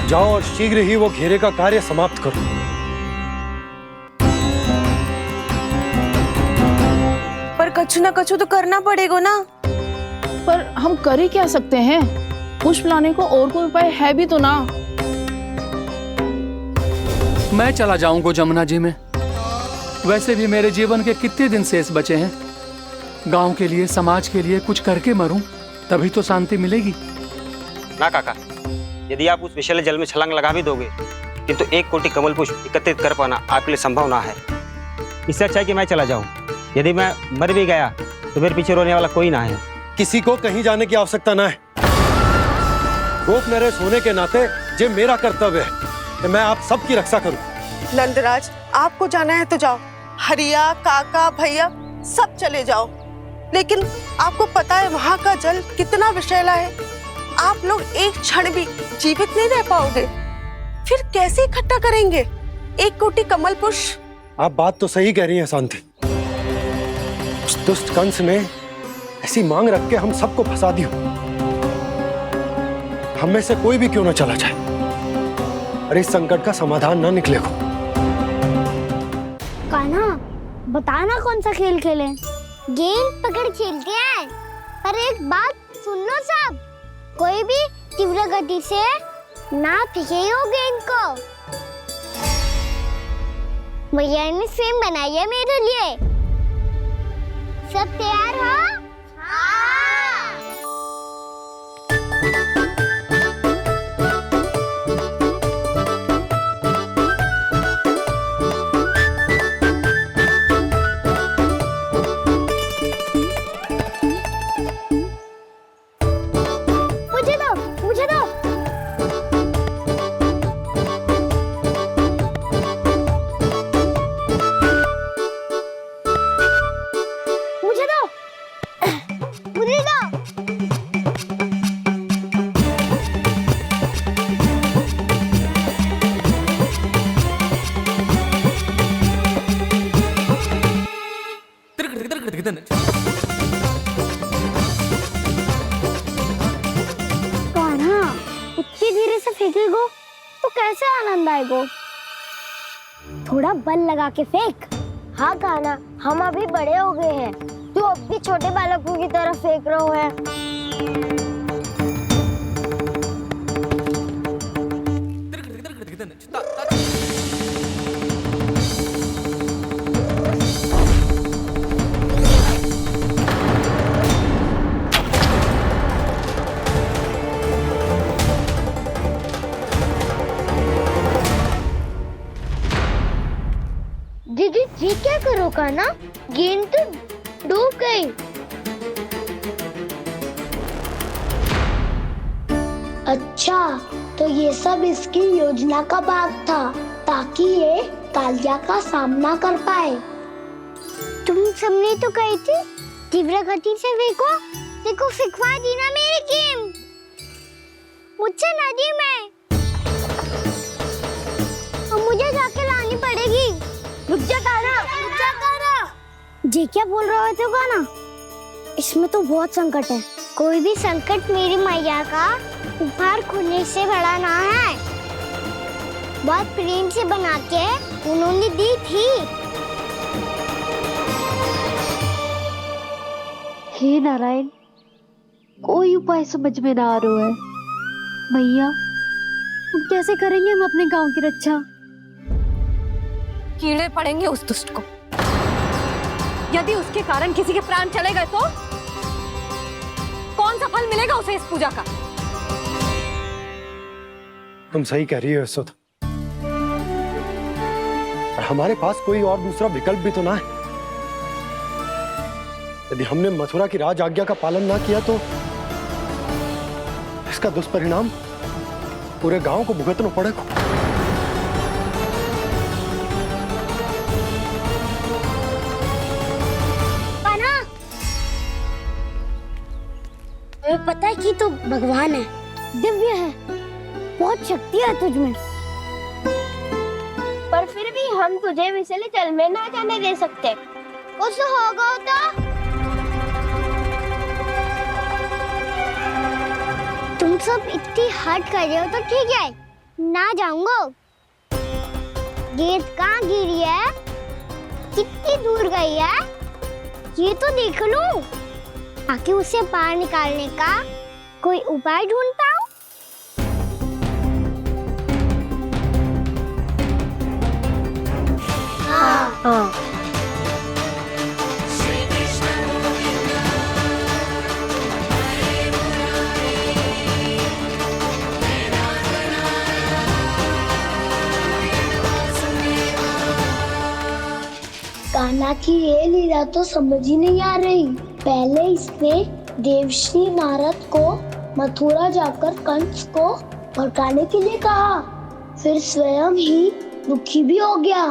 जाओ और शीघ्र ही वो घेरे का कार्य समाप्त करो। पर कछु ना कछु तो करना पड़ेगा ना। पर हम कर ही क्या सकते हैं? पुष्प लाने को और कोई उपाय है भी तो ना। मैं चला जाऊंगा जमुना जी में। वैसे भी मेरे जीवन के कितने दिन शेष बचे हैं। गांव के लिए, समाज के लिए कुछ करके मरूं, तभी तो शांति मिलेगी। ना काका, यदि आप उस विषैले जल में छलांग लगा भी दोगे, किंतु 1 कोटि कमल पुष्प एकत्रित कर पाना आपके लिए संभव ना है। इससे अच्छा है कि मैं चला जाऊं। यदि मैं मर भी गया तो मेरे पीछे रोने वाला कोई ना है। किसी को कहीं जाने की आवश्यकता ना है। गोप नरेश होने के नाते ये मेरा कर्तव्य है कि मैं आप सबकी रक्षा करूं। नंदराज, आपको जाना है तो जाओ। हरिया, काका, भैया सब चले जाओ। लेकिन आपको पता है वहाँ का जल कितना विषैला है। आप लोग एक क्षण भी जीवित नहीं रह पाओगे। फिर कैसे इकट्ठा करेंगे 1 कोटि कमल पुष्प? आप बात तो सही कह रही हैं शांति। उस दुष्ट कंस ने ऐसी मांग रख के हम सबको फंसा दी। हम में से कोई भी क्यों ना चला जाए और इस संकट का समाधान ना निकले को। कान्हा, बताना कौन सा खेल खेलें? गेंद पकड़ खेलते हैं। पर एक बात सुन लो सब, कोई भी तीव्र गति से ना फेंकेगा गेंद को। भैया ने फ्रेम बनाई है मेरे लिए। सब तैयार हो? हाँ। मुझे दो, मुझे दो। मुझे दो, मुझे दो। कान्हा, इतनी धीरे से फेंकेगो तो कैसे आनंद आएगो? थोड़ा बल लगा के फेंक। हाँ कान्हा, हम अभी बड़े हो गए हैं, तू अब भी छोटे बालकों की तरह फेंक रहा है। दीदी जी क्या करो कान्हा? गेंद तो डूब गई। अच्छा, तो ये सब इसकी योजना का भाग था ताकि ये कालिया का सामना कर पाए। तुम सबने तो कही थी तीव्र गति से फेंको, देखो फेंकवा दी ना मेरी गेम। मुझसे नदी में। अब मुझे जाके लानी पड़ेगी। रुक जा कान्हा, रुक जा कान्हा। जी क्या बोल रहे थे कान्हा? इसमें तो बहुत संकट है। कोई भी संकट मेरी मैया का उपहार खोने से बड़ा ना है। बहुत प्रेम से बना के उन्होंने दी थी। हे नारायण, कोई उपाय समझ में ना आ रहा है। भैया, हम कैसे करेंगे हम अपने गांव की रक्षा? कीड़े पड़ेंगे उस दुष्ट को। यदि उसके कारण किसी के प्राण चले गए तो कौन सा फल मिलेगा उसे इस पूजा का? तुम सही कह रही हो यशोदा। और हमारे पास कोई और दूसरा विकल्प भी तो ना है। यदि हमने मथुरा की राज आज्ञा का पालन ना किया तो इसका दुष्परिणाम पूरे गांव को भुगतना पड़ेगा। हमें पता है कि तो भगवान है, दिव्य है, बहुत शक्ति है तुझ में। पर फिर भी हम तुझे विषैले जल में ना जाने दे सकते। कुछ होगा तो तुम सब इतनी हट कर रहे हो तो ठीक है, ना जाऊंगा। गेंद कहाँ गिरी है, कितनी दूर गई है, ये तो देख लूं, ताकि उसे बाहर निकालने का कोई उपाय ढूंढ पाऊं। हाँ। कान्हा की ये लीला तो समझ ही नहीं आ रही। पहले इसने देवर्षि नारद को मथुरा जाकर कंस को भड़काने के लिए कहा, फिर स्वयं ही दुखी भी हो गया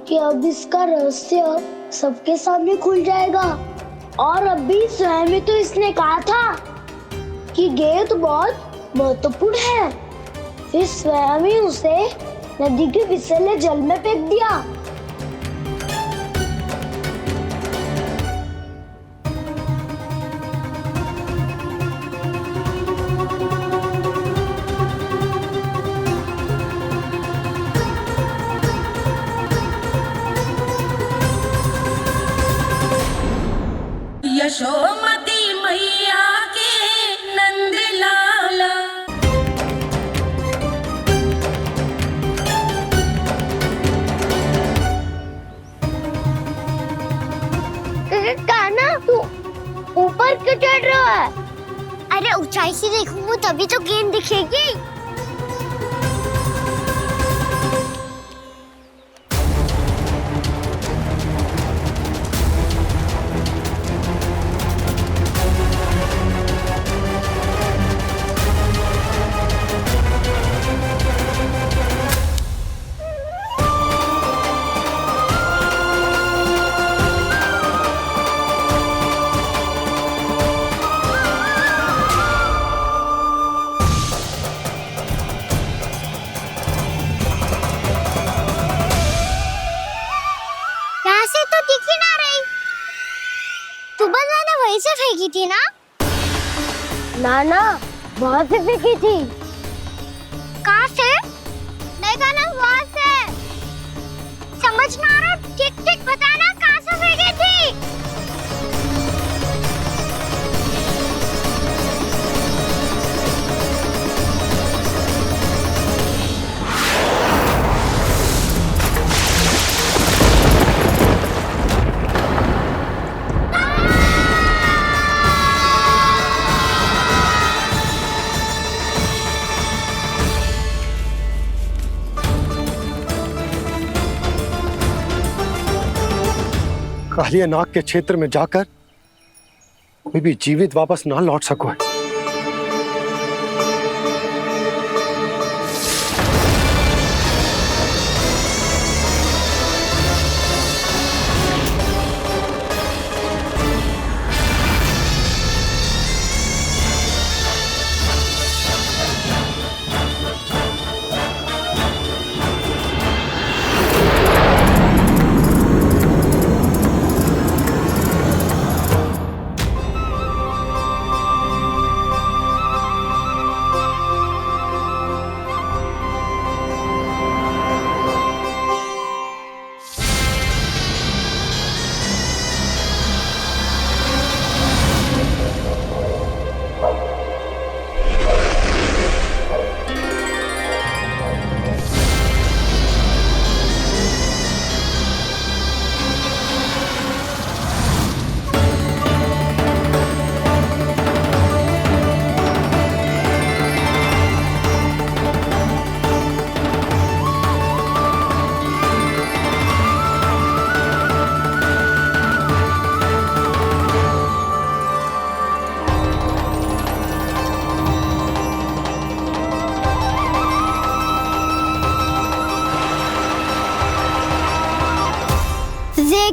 कि अब इसका रहस्य सबके सामने खुल जाएगा। और अभी स्वयं ही तो इसने कहा था कि गेंद बहुत महत्वपूर्ण है, फिर स्वयं ही उसे नदी के विषैले जल में फेंक दिया। यशोमती मैया के नंद लाला। कान्हा तू ऊपर क्यों चढ़ रहा है? अरे ऊंचाई से देखूंगा तभी तो गेंद दिखेगी। से फेंकी थी ना? ना वहाँ से फेंकी थी। कहाँ से? नहीं कहना वहाँ से। समझ ना आ रहा, ठीक बताना कहाँ से फेंकी थी? कालिया नाग के क्षेत्र में जाकर कोई भी जीवित वापस ना लौट सको।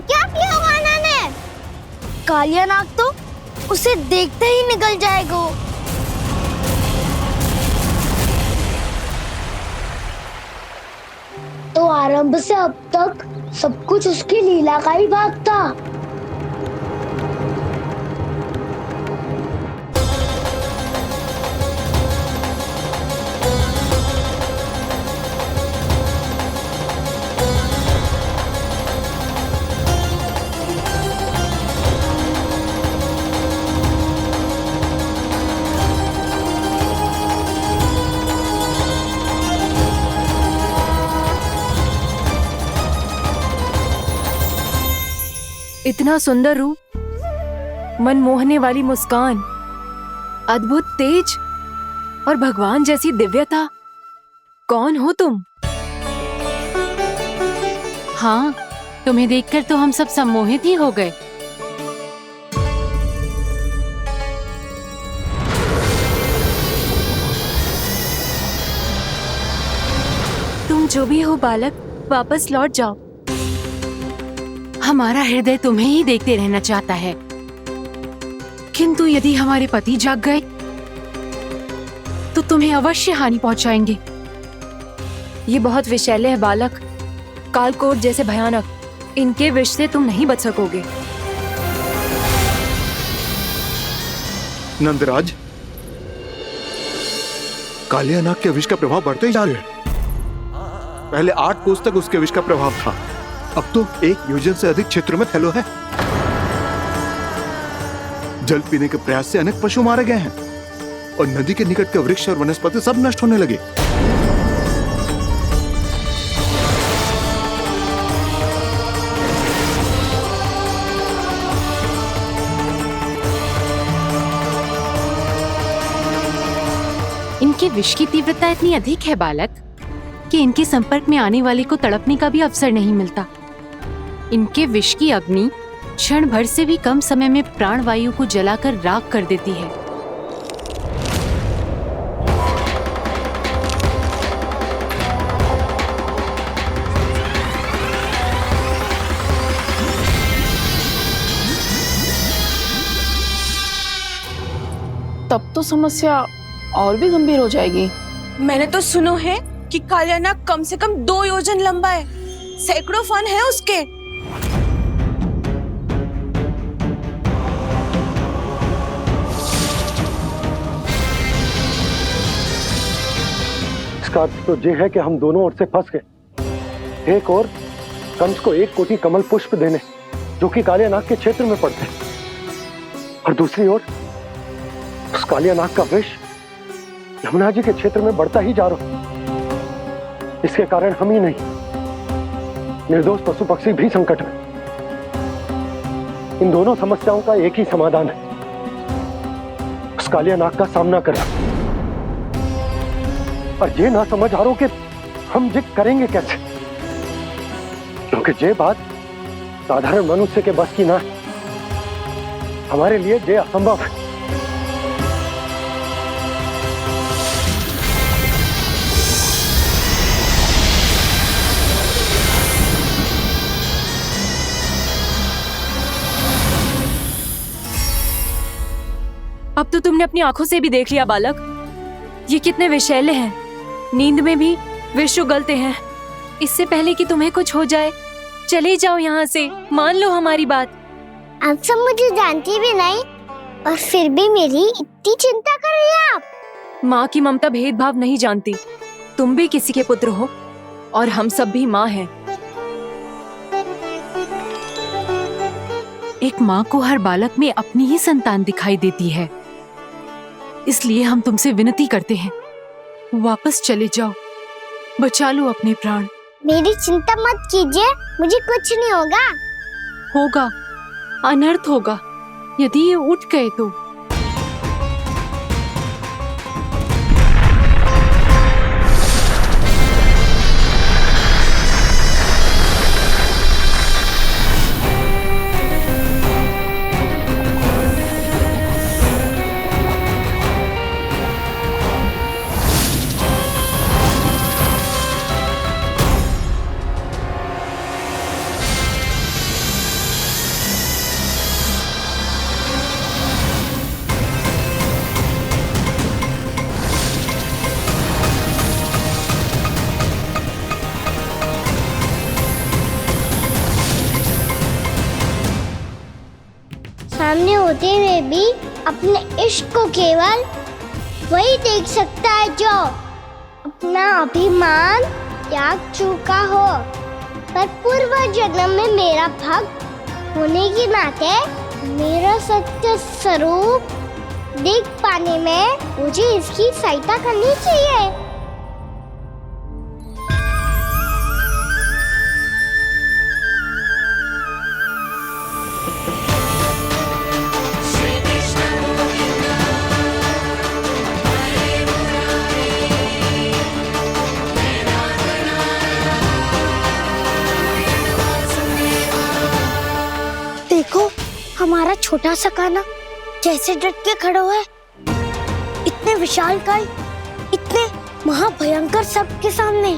क्या किया वाना ने? कालिया नाग तो उसे देखते ही निकल जाएगा। आरंभ से अब तक सब कुछ उसकी लीला का ही भाग था। इतना सुंदर रूप, मन मोहने वाली मुस्कान, अद्भुत तेज और भगवान जैसी दिव्यता। कौन हो तुम? हाँ, तुम्हें देखकर तो हम सब सम्मोहित ही हो गए। तुम जो भी हो बालक, वापस लौट जाओ। हमारा हृदय तुम्हें ही देखते रहना चाहता है, किंतु यदि हमारे पति जाग गए तो तुम्हें अवश्य हानि पहुंचाएंगे। ये बहुत विषैले है बालक, कालकोट जैसे भयानक। इनके विष से तुम नहीं बच सकोगे। नंदराज, कालिया नाग के विष का प्रभाव बढ़ते ही जा रहा है। पहले 8 कोस तक उसके विष का प्रभाव था, अब तो 1 योजन से अधिक क्षेत्र में फैलो है। जल पीने के प्रयास से अनेक पशु मारे गए हैं और नदी के निकट के वृक्ष और वनस्पति सब नष्ट होने लगे। इनके विष की तीव्रता इतनी अधिक है बालक कि इनके संपर्क में आने वाले को तड़पने का भी अवसर नहीं मिलता। इनके विष की अग्नि क्षण भर से भी कम समय में प्राणवायु को जलाकर राख कर देती है। तब तो समस्या और भी गंभीर हो जाएगी। मैंने तो सुनो है कि कालिया नाग कम से कम 2 योजन लंबा है, सैकड़ों फन है उसके। इसका अर्थ तो ये है कि हम दोनों ओर से फंस गए। एक और कंस को 1 कोटि कमल पुष्प देने जो कि कालिया नाग के क्षेत्र में पड़ते हैं, और दूसरी ओर उस कालिया नाग का विष यमुना जी के क्षेत्र में बढ़ता ही जा रहा। इसके कारण हम ही नहीं, निर्दोष पशु पक्षी भी संकट में। इन दोनों समस्याओं का एक ही समाधान है, उस कालिया नाग का सामना करना। और ये ना समझ आ रहा कि हम ये करेंगे कैसे, क्योंकि ये बात साधारण मनुष्य के बस की ना है। हमारे लिए ये असंभव है। अब तो तुमने अपनी आंखों से भी देख लिया बालक, ये कितने विषैले हैं। नींद में भी विष उगलते हैं। इससे पहले कि तुम्हें कुछ हो जाए, चले जाओ यहाँ से, मान लो हमारी बात। आप सब मुझे जानती भी नहीं और फिर भी मेरी इतनी चिंता कर रही हैं आप। माँ की ममता भेदभाव नहीं जानती। तुम भी किसी के पुत्र हो और हम सब भी माँ हैं। एक माँ को हर बालक में अपनी ही संतान दिखाई देती है, इसलिए हम तुमसे विनती करते हैं, वापस चले जाओ, बचा लो अपने प्राण। मेरी चिंता मत कीजिए, मुझे कुछ नहीं होगा। होगा, अनर्थ होगा यदि ये उठ गए तो। सामने होते हुए भी अपने इश्क को केवल वही देख सकता है जो अपना अभिमान त्याग चुका हो। पर पूर्व जन्म में मेरा भक्त होने के नाते मेरा सत्य स्वरूप देख पाने में मुझे इसकी सहायता करनी चाहिए। देखो हमारा छोटा सा कान्हा कैसे डट के खड़ा हुआ है, इतने विशालकाय, इतने महाभयंकर सबके सामने।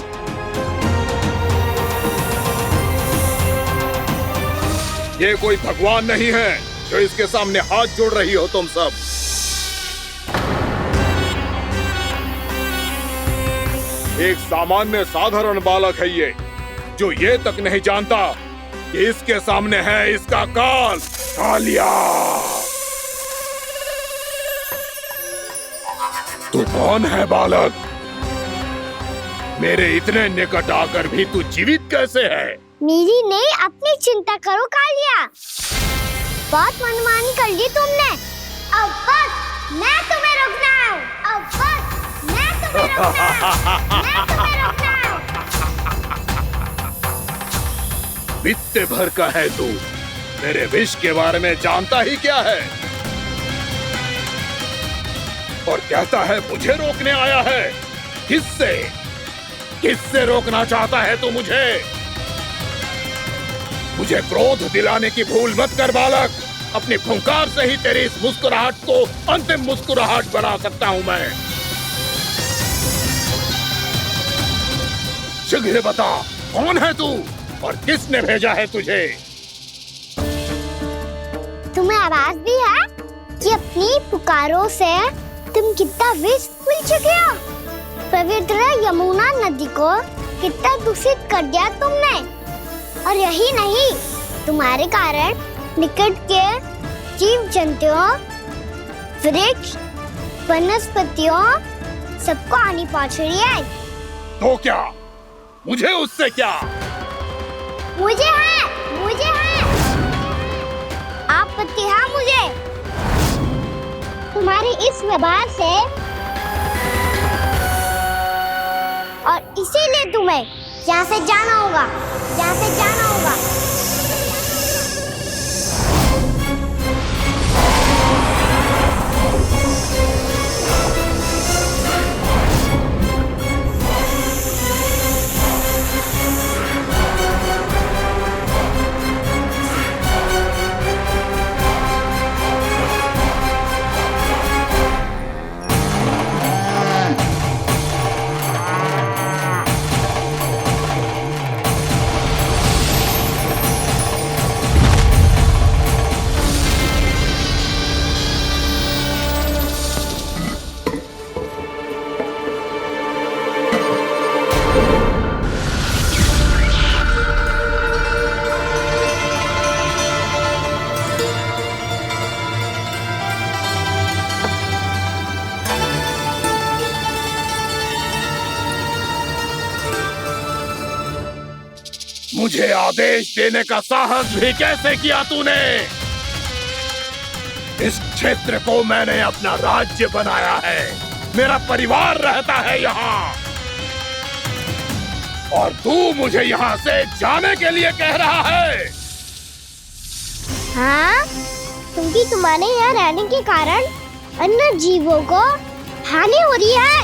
ये कोई भगवान नहीं है जो इसके सामने हाथ जोड़ रही हो तुम सब। एक सामान्य साधारण बालक है ये, जो ये तक नहीं जानता कि इसके सामने है इसका काल, कालिया। तू कौन है बालक? मेरे इतने निकट आकर भी तू जीवित कैसे है? मेरी नहीं, अपनी चिंता करो कालिया। बहुत मनमानी कर ली तुमने। अब बस मैं तुम्हें रोकना हूँ। अब बस मैं तुम्हें रोकना हूँ। मैं तुम्हें रोकना हूँ। बित्ते भर का है तू, मेरे विष के बारे में जानता ही क्या है? और कहता है मुझे रोकने आया है। किससे? किससे रोकना चाहता है तू मुझे? मुझे क्रोध दिलाने की भूल मत कर बालक। अपनी फुंकार से ही तेरी इस मुस्कुराहट को अंतिम मुस्कुराहट बना सकता हूं मैं। शीघ्र बता, कौन है तू और किसने भेजा है तुझे? तुम्हें आवाज दी है कि अपनी पुकारों से तुम कितना विष भूल चुके हो। पवित्र यमुना नदी को कितना दूषित कर दिया तुमने। और यही नहीं, तुम्हारे कारण निकट के जीव जंतुओं, वृक्ष, वनस्पतियों सबको हानि पहुंच रही है। तो क्या? मुझे उससे क्या? मुझे है आपत्ति है मुझे तुम्हारे इस व्यवहार से, और इसीलिए तुम्हें यहाँ से जाना होगा, यहाँ से जाना होगा। मुझे आदेश देने का साहस भी कैसे किया तूने? इस क्षेत्र को मैंने अपना राज्य बनाया है, मेरा परिवार रहता है यहाँ, और तू मुझे यहाँ से जाने के लिए कह रहा है? हाँ, क्योंकि तुम्हारे यहाँ रहने के कारण अन्य जीवों को हानि हो रही है,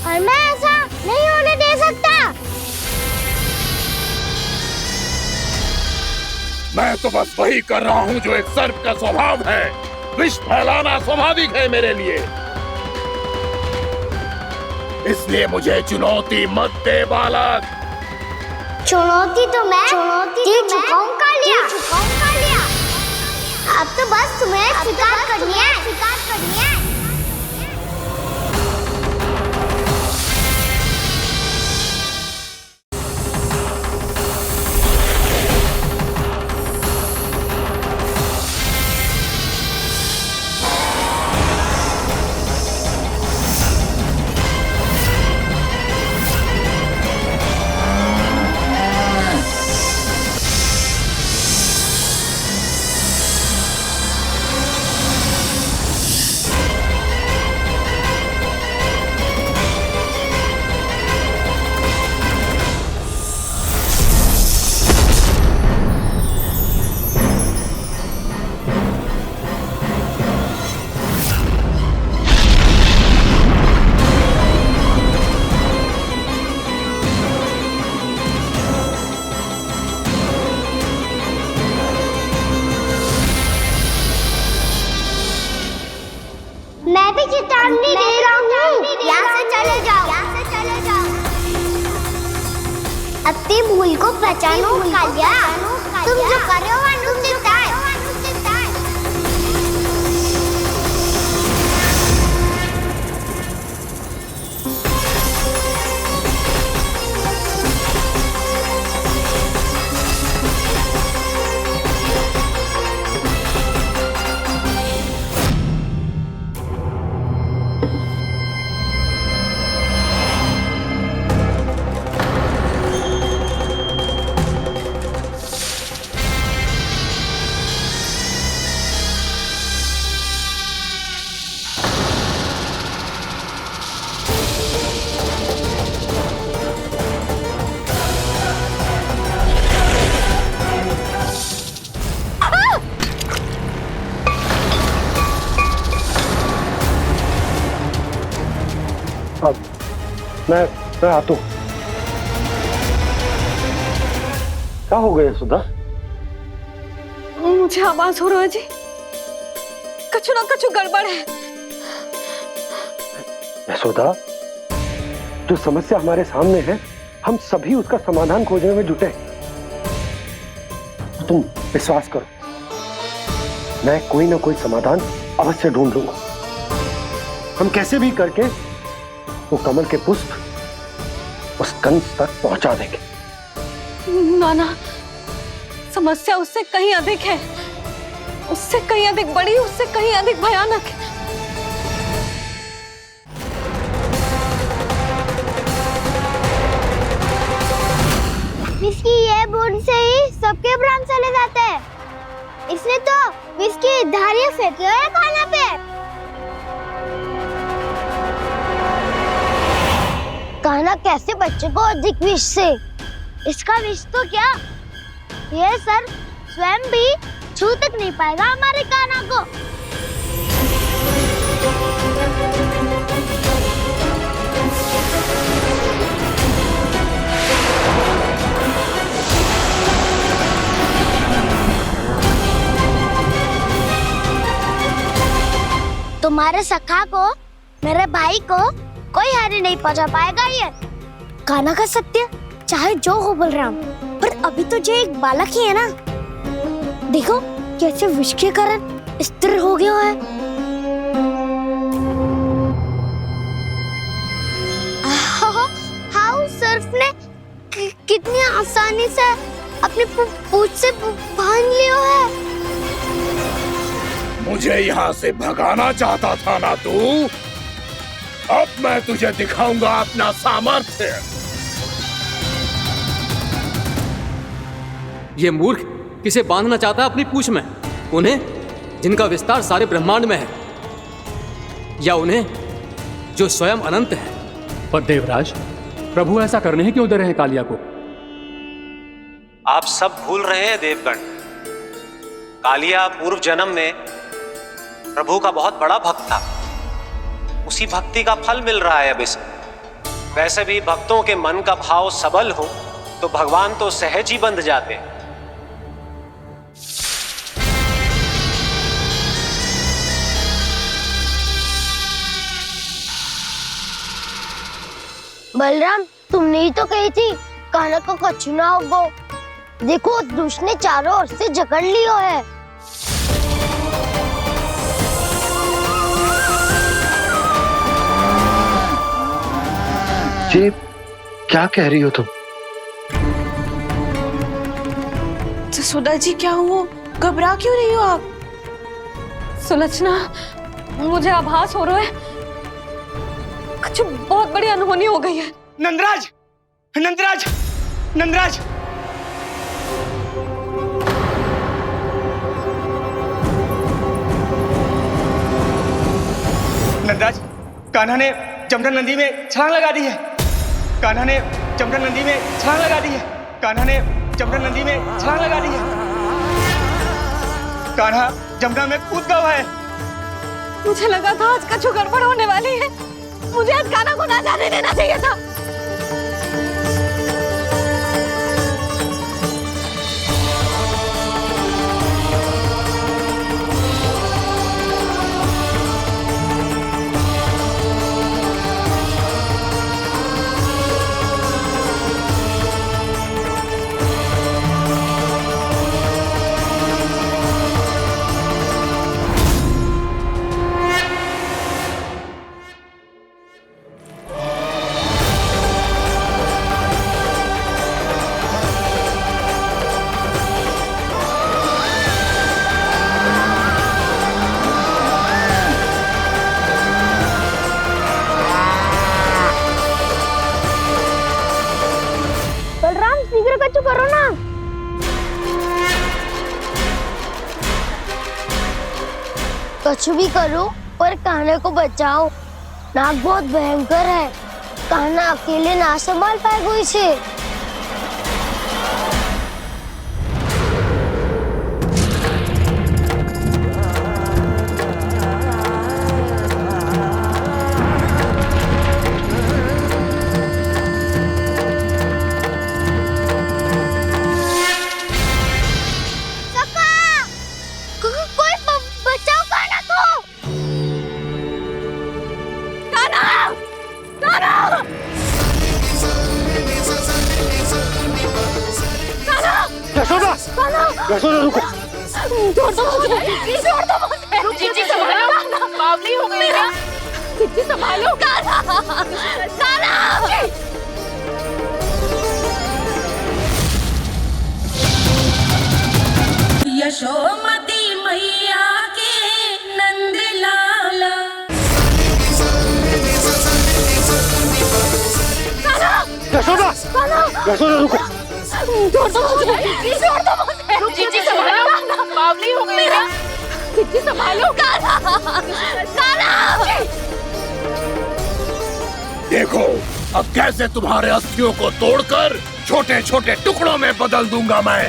और मैं ऐसा नहीं होने दे सकता। मैं तो बस वही कर रहा हूँ जो एक सर्प का स्वभाव है। विष फैलाना स्वाभाविक है मेरे लिए, इसलिए मुझे चुनौती मत दे बालक। चुनौती तो मैं दे चुका हूँ कालिया। अब तो बस तुम्हें स्वीकार करनी है। करने दे रहा हूँ। यहाँ से चले जाओ। अपनी भूल को पहचानो कालिया। तुम जो कर रहे हो अनुचित है। मैं आता हूँ। क्या हो गया सुधा? मुझे आवाज हो रहा है जी, कछु ना कछु गड़बड़ है। यशोदा, जो समस्या हमारे सामने है, हम सभी उसका समाधान खोजने में जुटे। तुम विश्वास करो, मैं कोई ना कोई समाधान अवश्य ढूंढ लूंगा। हम कैसे भी करके वो कमल के पुष्प उस कंस तक पहुंचा देंगे। नाना, समस्या उससे कहीं अधिक है, उससे कहीं अधिक बड़ी, उससे कहीं अधिक भयानक है। विस्की ये बूंद से ही सबके प्राण चले जाते हैं। इसने तो विस्की धारियां फेंकी है खाना पे। कान्हा कैसे बच्चे को अधिक विष से? इसका विष तो क्या, ये सर स्वयं भी छू तक नहीं पाएगा हमारे कान्हा को। तुम्हारे सखा को, मेरे भाई को कोई हानि नहीं पहुंचा पाएगा। ये कान्हा का सत्य चाहे जो हो बलराम, पर अभी तो जो एक बालक ही है ना। देखो कैसे विष के कारण स्थिर हो गया है। हाउ सर्फ ने कितनी आसानी से अपनी पूंछ से बांध लिया है। मुझे यहाँ से भगाना चाहता था ना तू? अब मैं तुझे दिखाऊंगा अपना सामर्थ्य। ये मूर्ख किसे बांधना चाहता है अपनी पूंछ में? उन्हें जिनका विस्तार सारे ब्रह्मांड में है, या उन्हें जो स्वयं अनंत है? पर देवराज, प्रभु ऐसा करने ही क्यों दे रहे हैं कालिया को? आप सब भूल रहे हैं देवगण। कालिया पूर्व जन्म में प्रभु का बहुत बड़ा भक्त था। उसी भक्ति का फल मिल रहा है अब इसे। वैसे भी भक्तों के मन का भाव सबल हो तो भगवान तो सहज ही बंध जाते हैं। बलराम, तुमने ही तो कही थी कान्हा को कछु ना होगो। देखो दुष्ट ने चारों ओर से जकड़ लियो है। ये क्या कह रही हो तुम? सुधा जी, क्या हुआ? घबरा क्यों रही हो आप? सुलक्षणा, मुझे आभास हो रहा है कुछ बहुत बड़ी अनहोनी हो गई है। नंदराज, नंदराज, नंदराज! नंदराज, कान्हा ने जमना नदी में छलांग लगा दी है। कान्हा ने जमना नदी में छलांग लगा दी है। कान्हा ने जमना नदी में छलांग लगा दी है। कान्हा जमना में कूद गया है। मुझे लगा था आज कछु गड़बड़ होने वाली है। मुझे आज कान्हा को ना जाने देना चाहिए था। कुछ भी करो पर कान्हा को बचाओ। नाग बहुत भयंकर है, कान्हा अकेले ना संभाल पाएगा इसे। यशोदा, यशोदा रुको। छोड़ दो मुझे, छोड़ दो मुझे। रुक जीजी, संभालो, बावली हो गई क्या? जीजी संभालो। कान्हा, कान्हा। यशोमती मैया के नंद लाला। यशोदा, यशोदा रुको। छोड़ दो मुझे, छोड़ दो मुझे। रुक जीजी, संभालो, बावली हो गई क्या? जीजी संभालो। कान्हा, कान्हा। देखो अब कैसे तुम्हारे अस्थियों को तोड़कर छोटे छोटे टुकड़ों में बदल दूंगा मैं।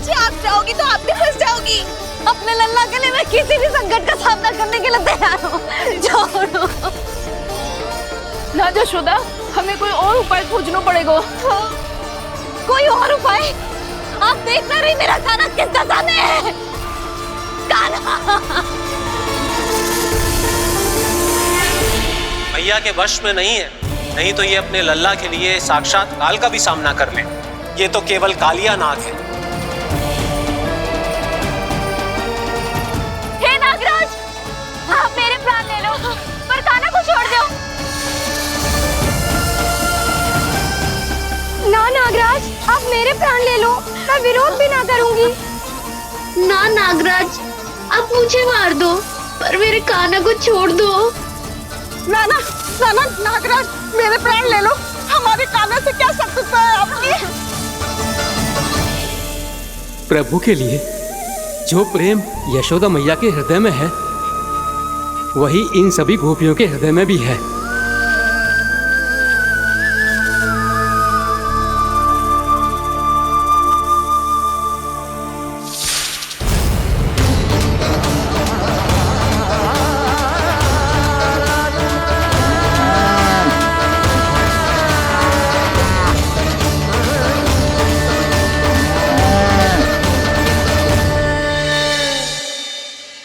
जी आप जाओगी तो आप भी फंस जाओगी। अपने लल्ला के लिए मैं किसी भी संकट का सामना करने के लिए तैयार हूँ। छोड़ो ना यशोदा, हमें कोई और उपाय खोजना पड़ेगा। कोई और उपाय? आप देख ना रही मेरा कान्हा किस दशा में है। कान्हा मैया के वश में नहीं है, नहीं तो ये अपने लल्ला के लिए साक्षात काल का भी सामना कर ले। ये तो केवल कालिया नाग है। हे नागराज, आप मेरे प्राण ले लो पर कान्हा को छोड़ दो। ना नागराज, आप मेरे प्राण ले लो, मैं विरोध भी ना करूंगी। ना नागराज, आप मुझे मार दो पर मेरे कान्हा को छोड़ दो। ना ना ना ना नागराज, मेरे प्राण ले लो, हमारे कान्हा से क्या शत्रुता है आपकी? प्रभु के लिए जो प्रेम यशोदा मैया के हृदय में है, वही इन सभी गोपियों के हृदय में भी है।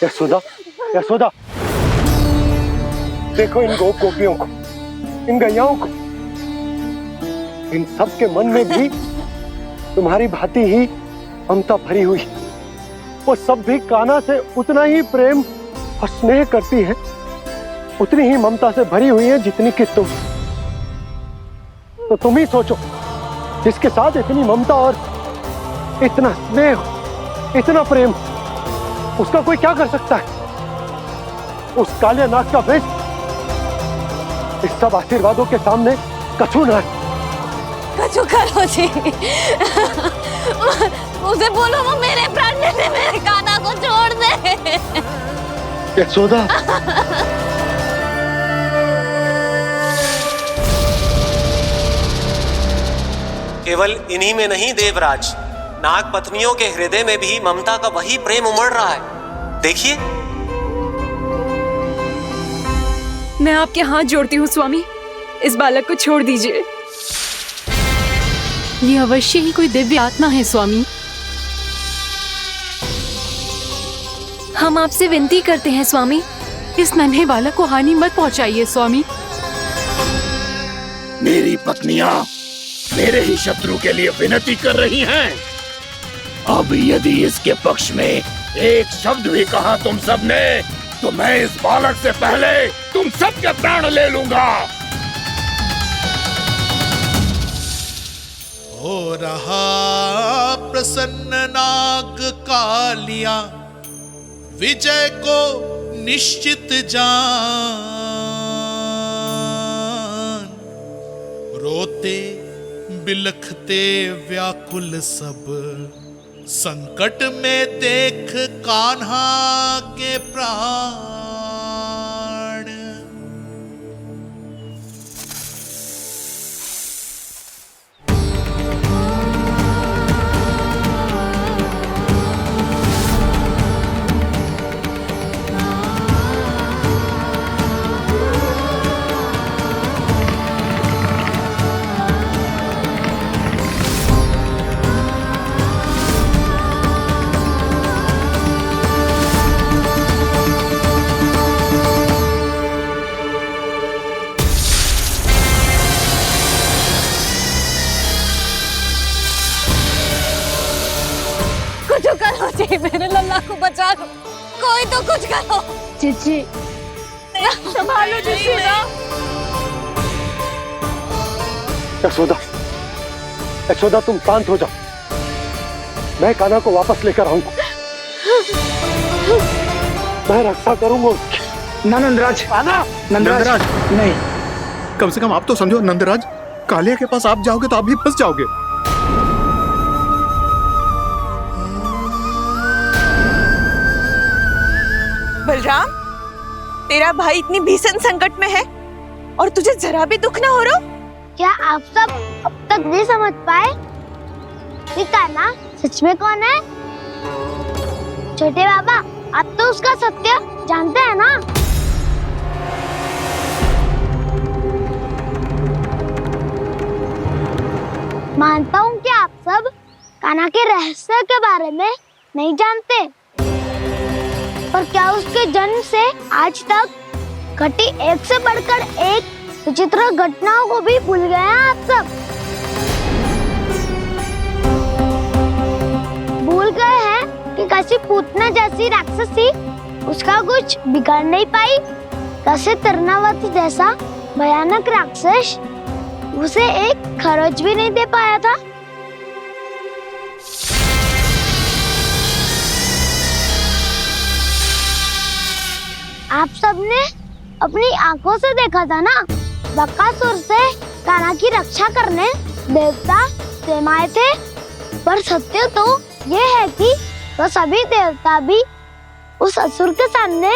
यशोदा, यशोदा, देखो इन गोप गोपियों को, इन गैयाओं को, इन सब के मन में भी तुम्हारी भांति ही ममता भरी हुई। वो सब भी कान्हा से उतना ही प्रेम और स्नेह करती है, उतनी ही ममता से भरी हुई है जितनी कि तुम। तो तुम ही सोचो, जिसके साथ इतनी ममता और इतना स्नेह, इतना प्रेम, उसका कोई क्या कर सकता है? उस कालिया नाग का विष इस सब आशीर्वादों के सामने कछु न है। कछु करो जी, उसे बोलो वो मेरे प्राण ले ले, मेरे कान्हा को छोड़ दे। यशोदा, केवल इन्हीं में नहीं देवराज, नाग पत्नियों के हृदय में भी ममता का वही प्रेम उमड़ रहा है। देखिए। मैं आपके हाथ जोड़ती हूँ स्वामी, इस बालक को छोड़ दीजिए। ये अवश्य ही कोई दिव्य आत्मा है स्वामी। हम आपसे विनती करते हैं स्वामी, इस नन्हे बालक को हानि मत पहुंचाइए स्वामी। मेरी पत्नियां मेरे ही शत्रु के लिए विनती कर रही हैं। अब यदि इसके पक्ष में एक शब्द भी कहा तुम सबने, तो मैं इस बालक से पहले तुम सबके प्राण ले लूंगा। हो रहा प्रसन्न नाग कालिया, विजय को निश्चित जान। रोते बिलखते व्याकुल सब, संकट में देख कान्हा के प्राण। कुछ करो जी, मेरे लल्ला को बचा लो, कोई तो कुछ करो। जीजी संभालो जीजी ना। यशोदा, यशोदा तुम शांत हो जाओ, मैं कान्हा को वापस लेकर आऊंगा, मैं रक्षा करूंगा उसकी। ना नंदराज, नंदराज नहीं, कम से कम आप तो समझो नंदराज, कालिया के पास आप जाओगे तो आप भी फंस जाओगे। बलराम, तेरा भाई इतनी भीषण संकट में है और तुझे जरा भी दुख ना हो रहा? क्या आप सब अब तक नहीं समझ पाए कि कान्हा सच में कौन है? छोटे बाबा, आप तो उसका सत्य जानते हैं ना? मानता हूँ कि आप सब कान्हा के रहस्य के बारे में नहीं जानते, पर क्या उसके जन्म से आज तक घटी एक से बढ़कर एक विचित्र घटनाओं को भी भूल गए हैं आप सब? भूल गए हैं कि कैसी पूतना जैसी राक्षसी उसका कुछ बिगाड़ नहीं पाई, कैसे तरनावती जैसा भयानक राक्षस उसे एक खरोच भी नहीं दे पाया था। आप सबने अपनी आंखों से देखा था ना, बकासुर से कान्हा की रक्षा करने देवता स्वयं आए थे, पर सत्य तो ये है कि वह सभी देवता भी उस असुर के सामने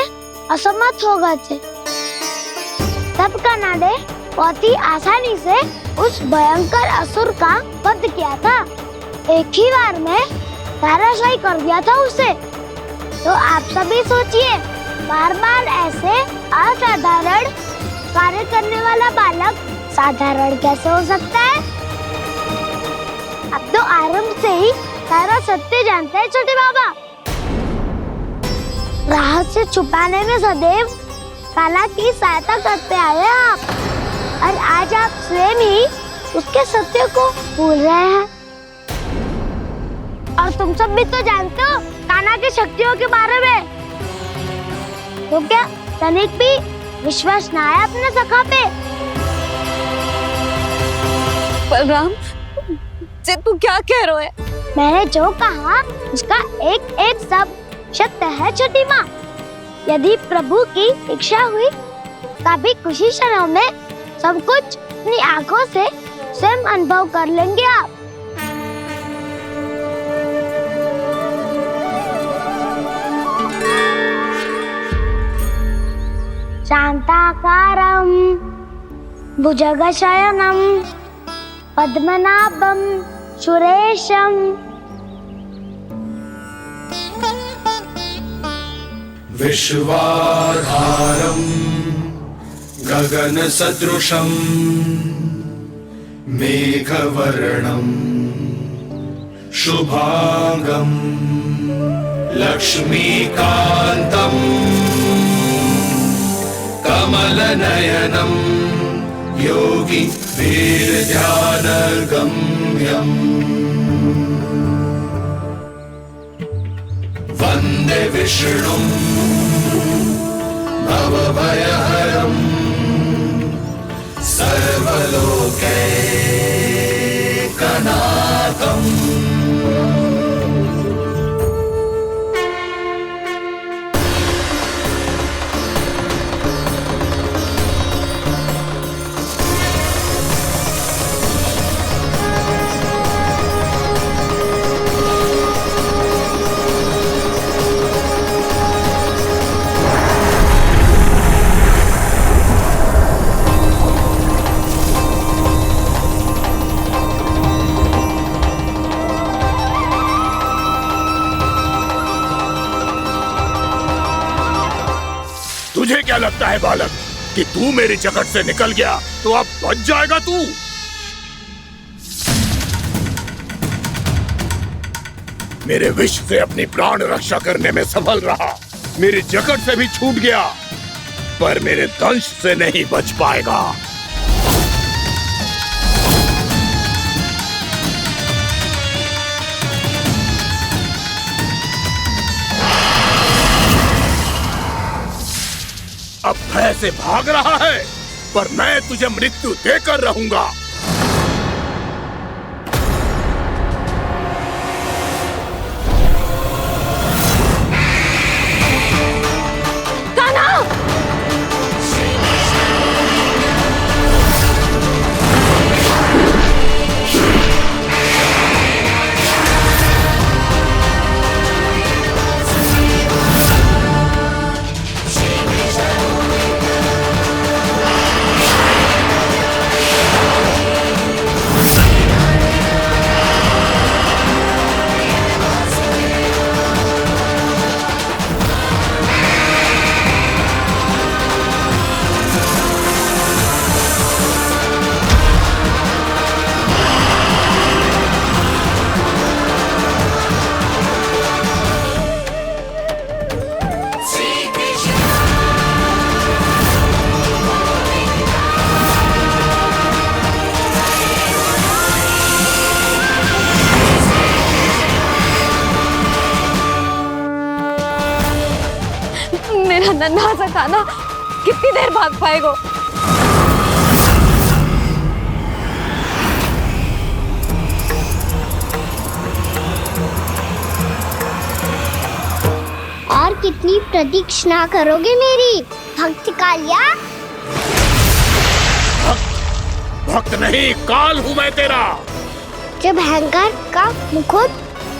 असमर्थ हो गए थे। तब कान्हा ने बहुत ही आसानी से उस भयंकर असुर का वध किया था, एक ही बार में धराशायी कर दिया था उसे। तो आप सभी सोचिए, बार बार ऐसे असाधारण कार्य करने वाला बालक साधारण कैसे हो सकता है? अब तो आरंभ से ही सारा सत्य जानते हैं छोटे बाबा। रहस्य छुपाने में सदैव कान्हा की सहायता करते आए हैं आप, और आज आप स्वयं ही उसके सत्य को भूल रहे हैं। और तुम सब भी तो जानते हो कान्हा की शक्तियों के बारे में, तो क्या तनिक भी विश्वास न आया अपने सखा पे? बलराम, जे तू क्या कह रहे है? मैंने जो कहा उसका एक एक शब्द सत्य है छोटी माँ। यदि प्रभु की इच्छा हुई तभी कुछ ही क्षणों में सब कुछ अपनी आंखों से स्वयं अनुभव कर लेंगे आप। शांताकारं भुजगशयनं पद्मनाभं सुरेशं विश्वाधारं गगनसदृशं मेघवर्णं शुभांगं लक्ष्मीकान्तं कमलनयनं योगी वीरध्यानगम्यम् वन्दे विष्णुं भवभयहरं सर्वलोकैकनाथम् लगता है बालक कि तू मेरी जगत से निकल गया तो अब बच जाएगा तू? मेरे विष से अपनी प्राण रक्षा करने में सफल रहा, मेरी जगत से भी छूट गया, पर मेरे दंश से नहीं बच पाएगा। अब भय से भाग रहा है, पर मैं तुझे मृत्यु देकर रहूंगा। मेरा नन्हा सा कान्हा कितनी देर भाग पाएगा? और कितनी प्रतीक्षा करोगे मेरी भक्त कालिया? भक्त नहीं, काल हूं मैं तेरा। जब अहंकार का मुकुट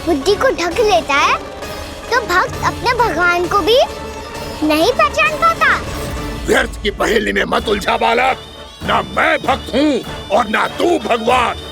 बुद्धि को ढक लेता है तो भक्त अपने भगवान को भी नहीं पहचान पाता। व्यर्थ की पहेली में मत उलझा बालक, ना मैं भक्त हूँ और ना तू भगवान।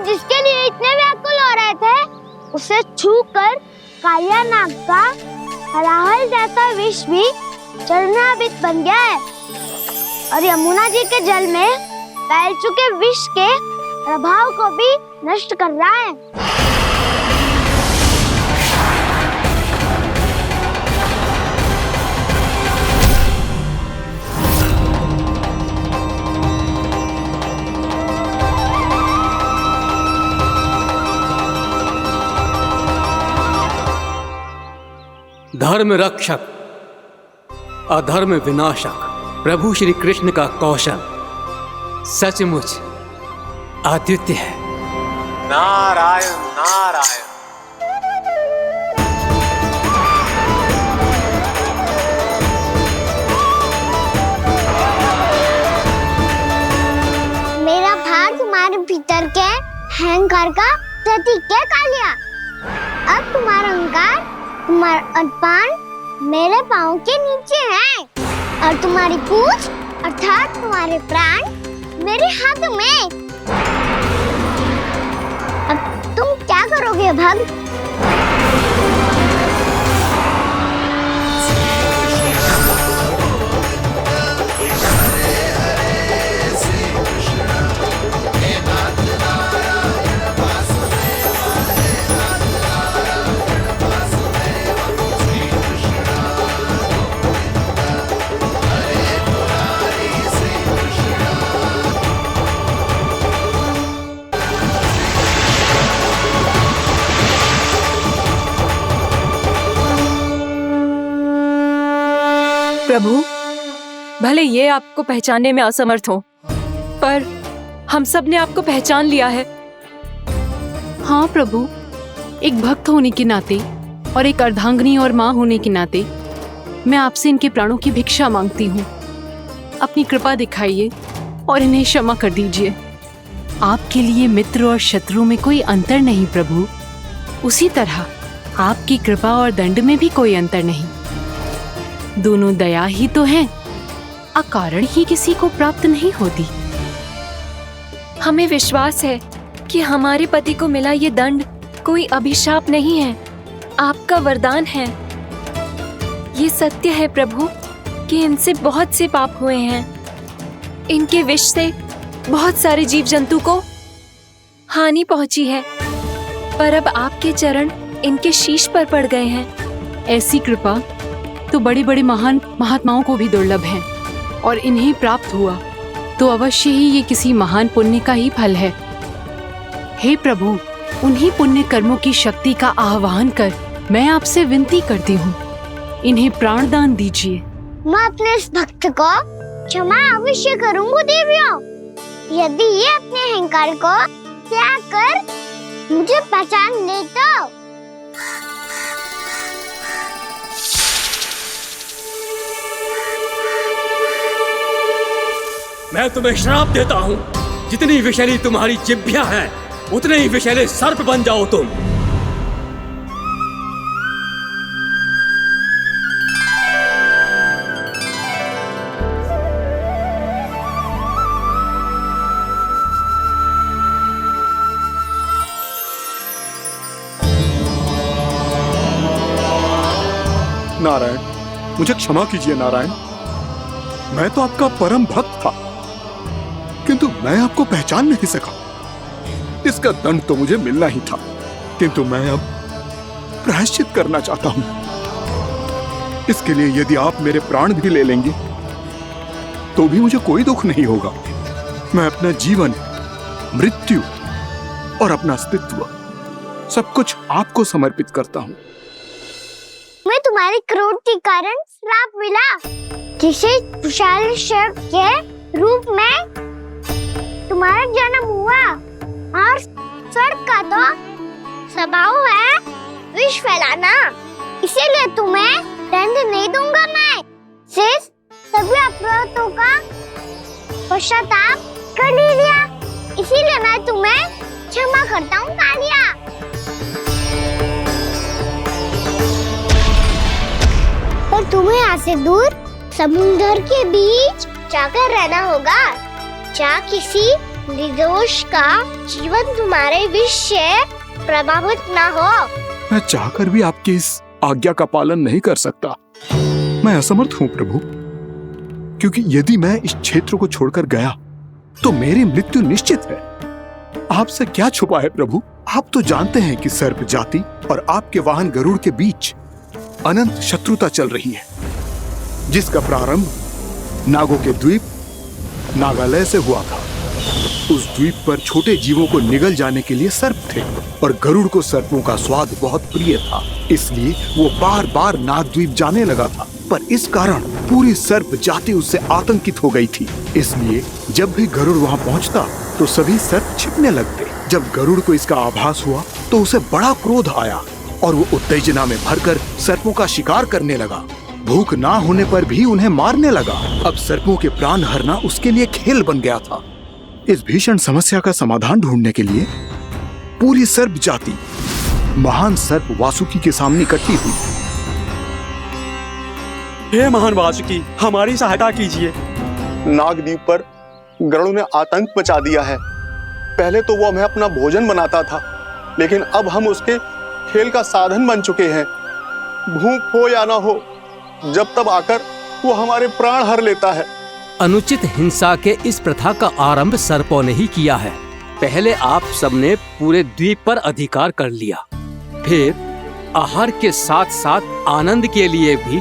जिसके लिए इतने व्याकुल हो रहे थे, उसे छूकर कालिया नाग का हलाहल जैसा विष भी चरणामृत बन गया है और यमुना जी के जल में फैल चुके विष के प्रभाव को भी नष्ट कर रहा है। धर्म रक्षक, अधर्म विनाशक प्रभु श्री कृष्ण का कौशल सचमुच अद्वितीय है। नारायण नारायण। मेरा भार तुम्हारे भीतर के अहंकार का प्रतीक है कालिया। अब तुम्हारा अहंकार, तुम्हारा अर्पण मेरे पाँव के नीचे है और तुम्हारी पूंछ अर्थात तुम्हारे प्राण मेरे हाथ में। अब तुम क्या करोगे भक्त? प्रभु, भले ये आपको पहचानने में असमर्थ हो, पर हम सब ने आपको पहचान लिया है। हाँ प्रभु, एक भक्त होने के नाते और एक अर्धांगिनी और माँ होने के नाते मैं आपसे इनके प्राणों की भिक्षा मांगती हूँ। अपनी कृपा दिखाइए और इन्हें क्षमा कर दीजिए। आपके लिए मित्र और शत्रु में कोई अंतर नहीं प्रभु। उसी तरह आपकी कृपा और दंड में भी कोई अंतर नहीं। दोनों दया ही तो हैं, अकारण ही किसी को प्राप्त नहीं होती। हमें विश्वास है कि हमारे पति को मिला ये दंड कोई अभिशाप नहीं है, आपका वरदान है। ये सत्य है प्रभु कि इनसे बहुत से पाप हुए हैं। इनके विष से बहुत सारे जीव जंतु को हानि पहुंची है, पर अब आपके चरण इनके शीश पर पड़ गए हैं। ऐसी कृपा तो बड़े बड़े महान महात्माओं को भी दुर्लभ है, और इन्हें प्राप्त हुआ तो अवश्य ही ये किसी महान पुण्य का ही फल है। हे प्रभु, उन्हीं पुण्य कर्मों की शक्ति का आह्वान कर मैं आपसे विनती करती हूँ, इन्हें प्राणदान दीजिए। मैं अपने इस भक्त को क्षमा अवश्य करूंगी देवियों, यदि ये अपने अहंकार को त्याग कर मुझे पहचान ले तो। मैं तुम्हें श्राप देता हूँ, जितनी विषैली तुम्हारी जिह्वा है उतने ही विषैले सर्प बन जाओ तुम। नारायण, मुझे क्षमा कीजिए नारायण। मैं तो आपका परम भक्त था, किंतु मैं आपको पहचान नहीं सका। इसका दंड तो मुझे मिलना ही था, किंतु मैं अब प्रायश्चित करना चाहता हूं। इसके लिए यदि आप मेरे प्राण भी ले लेंगे तो भी मुझे कोई दुख नहीं होगा। मैं अपना जीवन, मृत्यु और अपना अस्तित्व सब कुछ आपको समर्पित करता हूं। मैं तुम्हारे क्रोध के कारण श्राप मिला, जिसे विशाल सर्प के रूप में तुम्हारा जन्म हुआ, और सर्प का तो स्वभाव है विष फैलाना। इसीलिए तुम्हें दंड नहीं दूंगा मैं। सिर्फ सभी अपराधों का पश्चाताप कर लिया, इसीलिए मैं तुम्हें क्षमा करता हूँ कालिया। पर तुम्हें यहाँ से दूर समुद्र के बीच जाकर रहना होगा, जहाँ किसी निर्दोष का जीवन तुम्हारे विष से प्रभावित ना हो। मैं चाहकर भी आपकी इस आज्ञा का पालन नहीं कर सकता। मैं असमर्थ हूँ प्रभु, क्योंकि यदि मैं इस क्षेत्र को छोड़कर गया तो मेरी मृत्यु निश्चित है। आपसे क्या छुपा है प्रभु? आप तो जानते हैं कि सर्प जाति और आपके वाहन गरुड़ के बीच अनंत शत्रुता चल रही है, जिसका प्रारंभ नागों के द्वीप नागालय से हुआ था। उस द्वीप पर छोटे जीवों को निगल जाने के लिए सर्प थे, और गरुड़ को सर्पों का स्वाद बहुत प्रिय था, इसलिए वो बार बार नागद्वीप जाने लगा था। पर इस कारण पूरी सर्प जाति उससे आतंकित हो गई थी। इसलिए जब भी गरुड़ वहां पहुंचता तो सभी सर्प छिप कांपने लग गए। जब गरुड़ को इसका आभास हुआ तो उसे बड़ा क्रोध आया और वो उत्तेजना में भरकर सर्पों का शिकार करने लगा। भूख ना होने पर भी उन्हें मारने लगा। अब सर्पों के प्राण हरना उसके लिए खेल बन गया था। इस भीषण समस्या का समाधान ढूंढने के लिए पूरी सर्प जाति महान सर्प वासुकी के सामने इकट्ठी हुई। हे महान वासुकी, हमारी सहायता कीजिए। नागद्वीप पर गरुड़ ने आतंक मचा दिया है। पहले तो वो हमें अपना भोजन बनाता था, लेकिन अब हम उसके खेल का साधन बन चुके हैं। भूख हो या ना हो, जब तब आकर वो हमारे प्राण हर लेता है। अनुचित हिंसा के इस प्रथा का आरंभ सर्पों ने ही किया है। पहले आप सबने पूरे द्वीप पर अधिकार कर लिया, फिर आहार के साथ साथ आनंद के लिए भी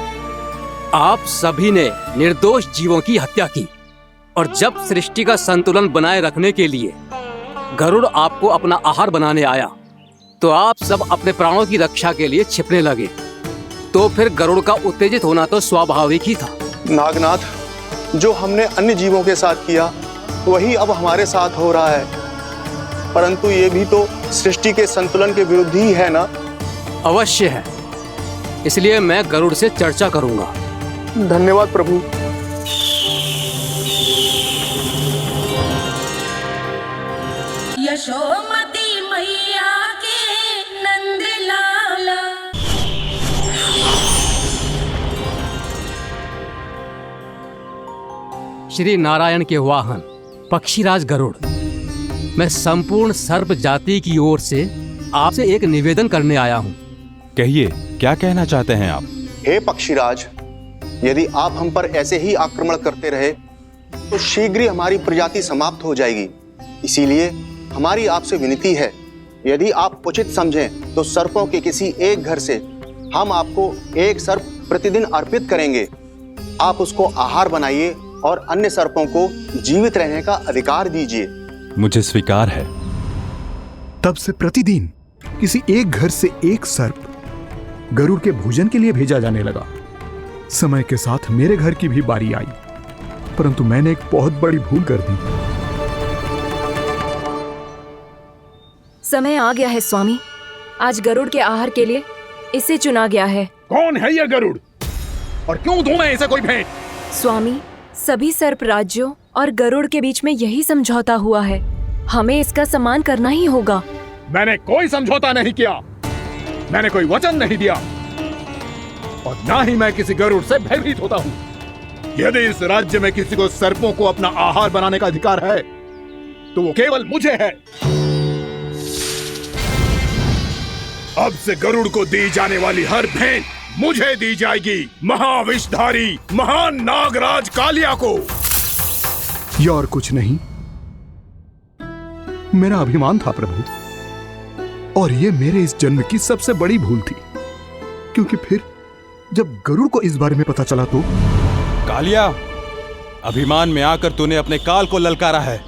आप सभी ने निर्दोष जीवों की हत्या की। और जब सृष्टि का संतुलन बनाए रखने के लिए गरुड़ आपको अपना आहार बनाने आया, तो आप सब अपने प्राणों की रक्षा के लिए छिपने लगे। तो फिर गरुड़ का उत्तेजित होना तो स्वाभाविक ही था। नागनाथ, जो हमने अन्य जीवों के साथ किया वही अब हमारे साथ हो रहा है, परंतु ये भी तो सृष्टि के संतुलन के विरुद्ध ही है ना? अवश्य है, इसलिए मैं गरुड़ से चर्चा करूंगा। धन्यवाद प्रभु। यशोमती मैया के नंद लाला। श्री नारायण के वाहन पक्षीराज गरुड़, मैं संपूर्ण सर्प जाति की ओर से आपसे एक निवेदन करने आया हूँ। कहिए, क्या कहना चाहते हैं आप? हे पक्षीराज, यदि आप हम पर ऐसे ही आक्रमण करते रहे तो शीघ्र ही हमारी प्रजाति समाप्त हो जाएगी। इसीलिए हमारी आपसे विनती है, यदि आप उचित समझें तो सर्पों के किसी एक घर से हम आपको एक सर्प प्रतिदिन अर्पित करेंगे। आप उसको आहार बनाइए और अन्य सर्पों को जीवित रहने का अधिकार दीजिए। मुझे स्वीकार है। तब से प्रतिदिन किसी एक घर से एक सर्प गरुड़ के भोजन के लिए भेजा जाने लगा। समय के साथ मेरे घर की भी बारी आई, परंतु मैंने एक बहुत बड़ी भूल कर दी। समय आ गया है स्वामी, आज गरुड़ के आहार के लिए इसे चुना गया है। कौन है यह गरुड़ और क्यों दूं मैं इसे कोई भेंट? स्वामी, सभी सर्प राज्यों और गरुड़ के बीच में यही समझौता हुआ है, हमें इसका सम्मान करना ही होगा। मैंने कोई समझौता नहीं किया, मैंने कोई वचन नहीं दिया और ना ही मैं किसी गरुड़ से भयभीत होता हूँ। यदि इस राज्य में किसी को सर्पों को अपना आहार बनाने का अधिकार है तो वो केवल मुझे है। अब से गरुड़ को दी जाने वाली हर भेंट मुझे दी जाएगी, महाविषधारी महान नागराज कालिया को। यह और कुछ नहीं, मेरा अभिमान था प्रभु, और ये मेरे इस जन्म की सबसे बड़ी भूल थी, क्योंकि फिर जब गरुड़ को इस बारे में पता चला तो। कालिया, अभिमान में आकर तूने अपने काल को ललकारा है।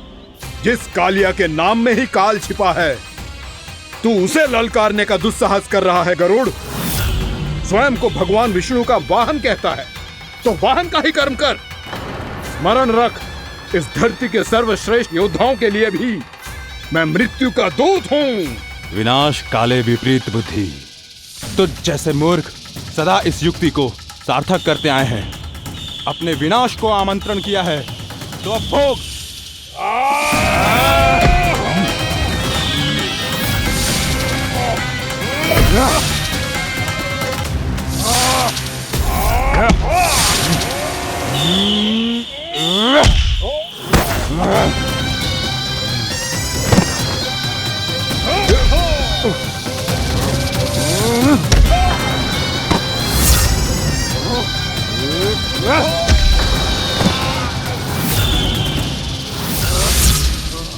जिस कालिया के नाम में ही काल छिपा है, तू उसे ललकारने का दुस्साहस कर रहा है गरुड़। स्वयं को भगवान विष्णु का वाहन कहता है, तो वाहन का ही कर्म कर। स्मरण रख, इस धरती के सर्वश्रेष्ठ योद्धाओं के लिए भी मैं मृत्यु का दूत हूँ। विनाश काले विपरीत बुद्धि, तुझ जैसे मूर्ख सदा इस युक्ति को सार्थक करते आए हैं। अपने विनाश को आमंत्रण किया है तो अब भोग।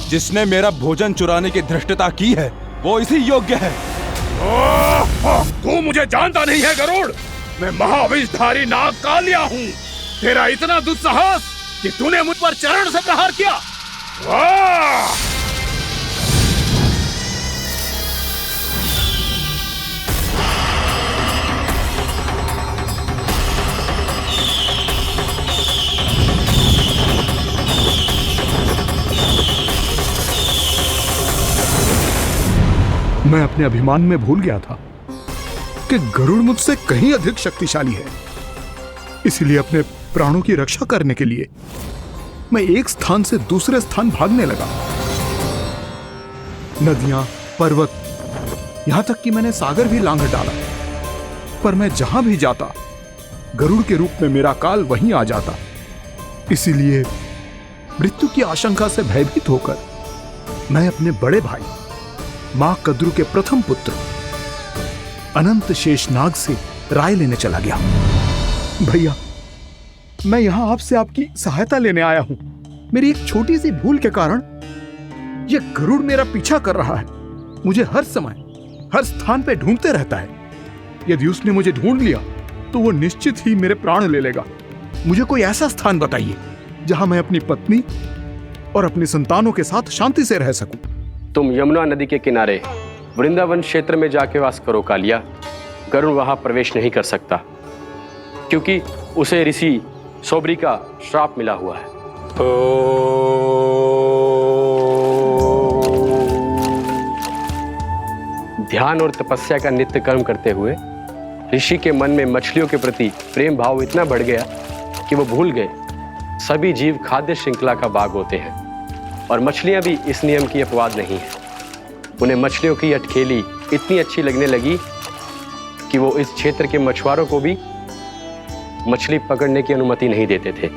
जिसने मेरा भोजन चुराने की धृष्टता की है वो इसी योग्य है। तू मुझे जानता नहीं है गरुड़, मैं महाविषधारी नाग कालिया हूँ। तेरा इतना दुस्साहस कि तूने मुझ पर चरण से प्रहार किया। मैं अपने अभिमान में भूल गया था कि गरुड़ मुझसे कहीं अधिक शक्तिशाली है। इसलिए अपने प्राणों की रक्षा करने के लिए मैं एक स्थान से दूसरे स्थान भागने लगा। नदियां, पर्वत, यहां तक कि मैंने सागर भी लांघ डाला, पर मैं जहां भी जाता गरुड़ के रूप में मेरा काल वहीं आ जाता। इसीलिए मृत्यु की आशंका से भयभीत होकर मैं अपने बड़े भाई मां कद्रु के प्रथम पुत्र अनंत शेषनाग से राय लेने चला गया। भैया, मैं यहां आपसे आपकी सहायता लेने आया हूं। मेरी एक छोटी सी भूल के कारण यह गरुड़ मेरा पीछा कर रहा है। मुझे हर समय हर स्थान पे ढूंढते रहता है। यदि उसने मुझे ढूंढ लिया तो वो निश्चित ही मेरे प्राण ले लेगा। मुझे कोई ऐसा स्थान बताइए जहां मैं अपनी पत्नी और अपनी संतानों के साथ शांति से रह सकूं। तुम यमुना नदी के किनारे वृंदावन क्षेत्र में जाके वास करो कालिया। गरुड़ वहां प्रवेश नहीं कर सकता, क्योंकि उसे ऋषि सोबरी का श्राप मिला हुआ है। ध्यान और तपस्या का नित्य कर्म करते हुए ऋषि के मन में मछलियों के प्रति प्रेम भाव इतना बढ़ गया कि वो भूल गए सभी जीव खाद्य श्रृंखला का भाग होते हैं, और मछलियां भी इस नियम की अपवाद नहीं है। उन्हें मछलियों की अटखेली इतनी अच्छी लगने लगी कि वो इस क्षेत्र के मछुआरों को भी मछली पकड़ने की अनुमति नहीं देते थे।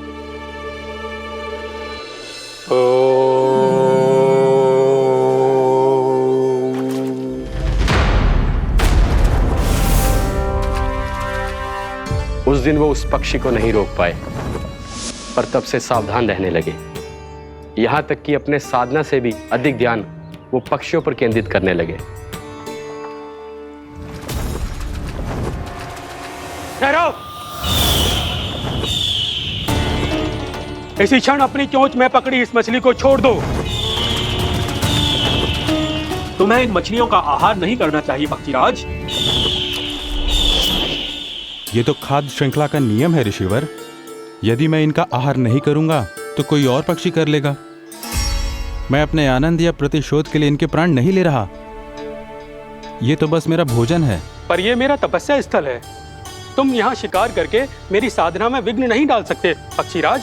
उस दिन वो उस पक्षी को नहीं रोक पाए, पर तब से सावधान रहने लगे। यहां तक कि अपने साधना से भी अधिक ध्यान वो पक्षियों पर केंद्रित करने लगे। ठहरो! इसी क्षण अपनी चोंच में पकड़ी इस मछली को छोड़ दो। तुम्हें इन मछलियों का आहार नहीं करना चाहिए पक्षीराज। ये तो खाद्य श्रृंखला का नियम है ऋषिवर। यदि मैं इनका आहार नहीं करूंगा तो कोई और पक्षी कर लेगा। मैं अपने आनंद या प्रतिशोध के लिए इनके प्राण नहीं ले रहा। ये तो बस मेरा भोजन है। पर यह मेरा तपस्या स्थल है। तुम यहाँ शिकार करके मेरी साधना में विघ्न नहीं डाल सकते पक्षीराज।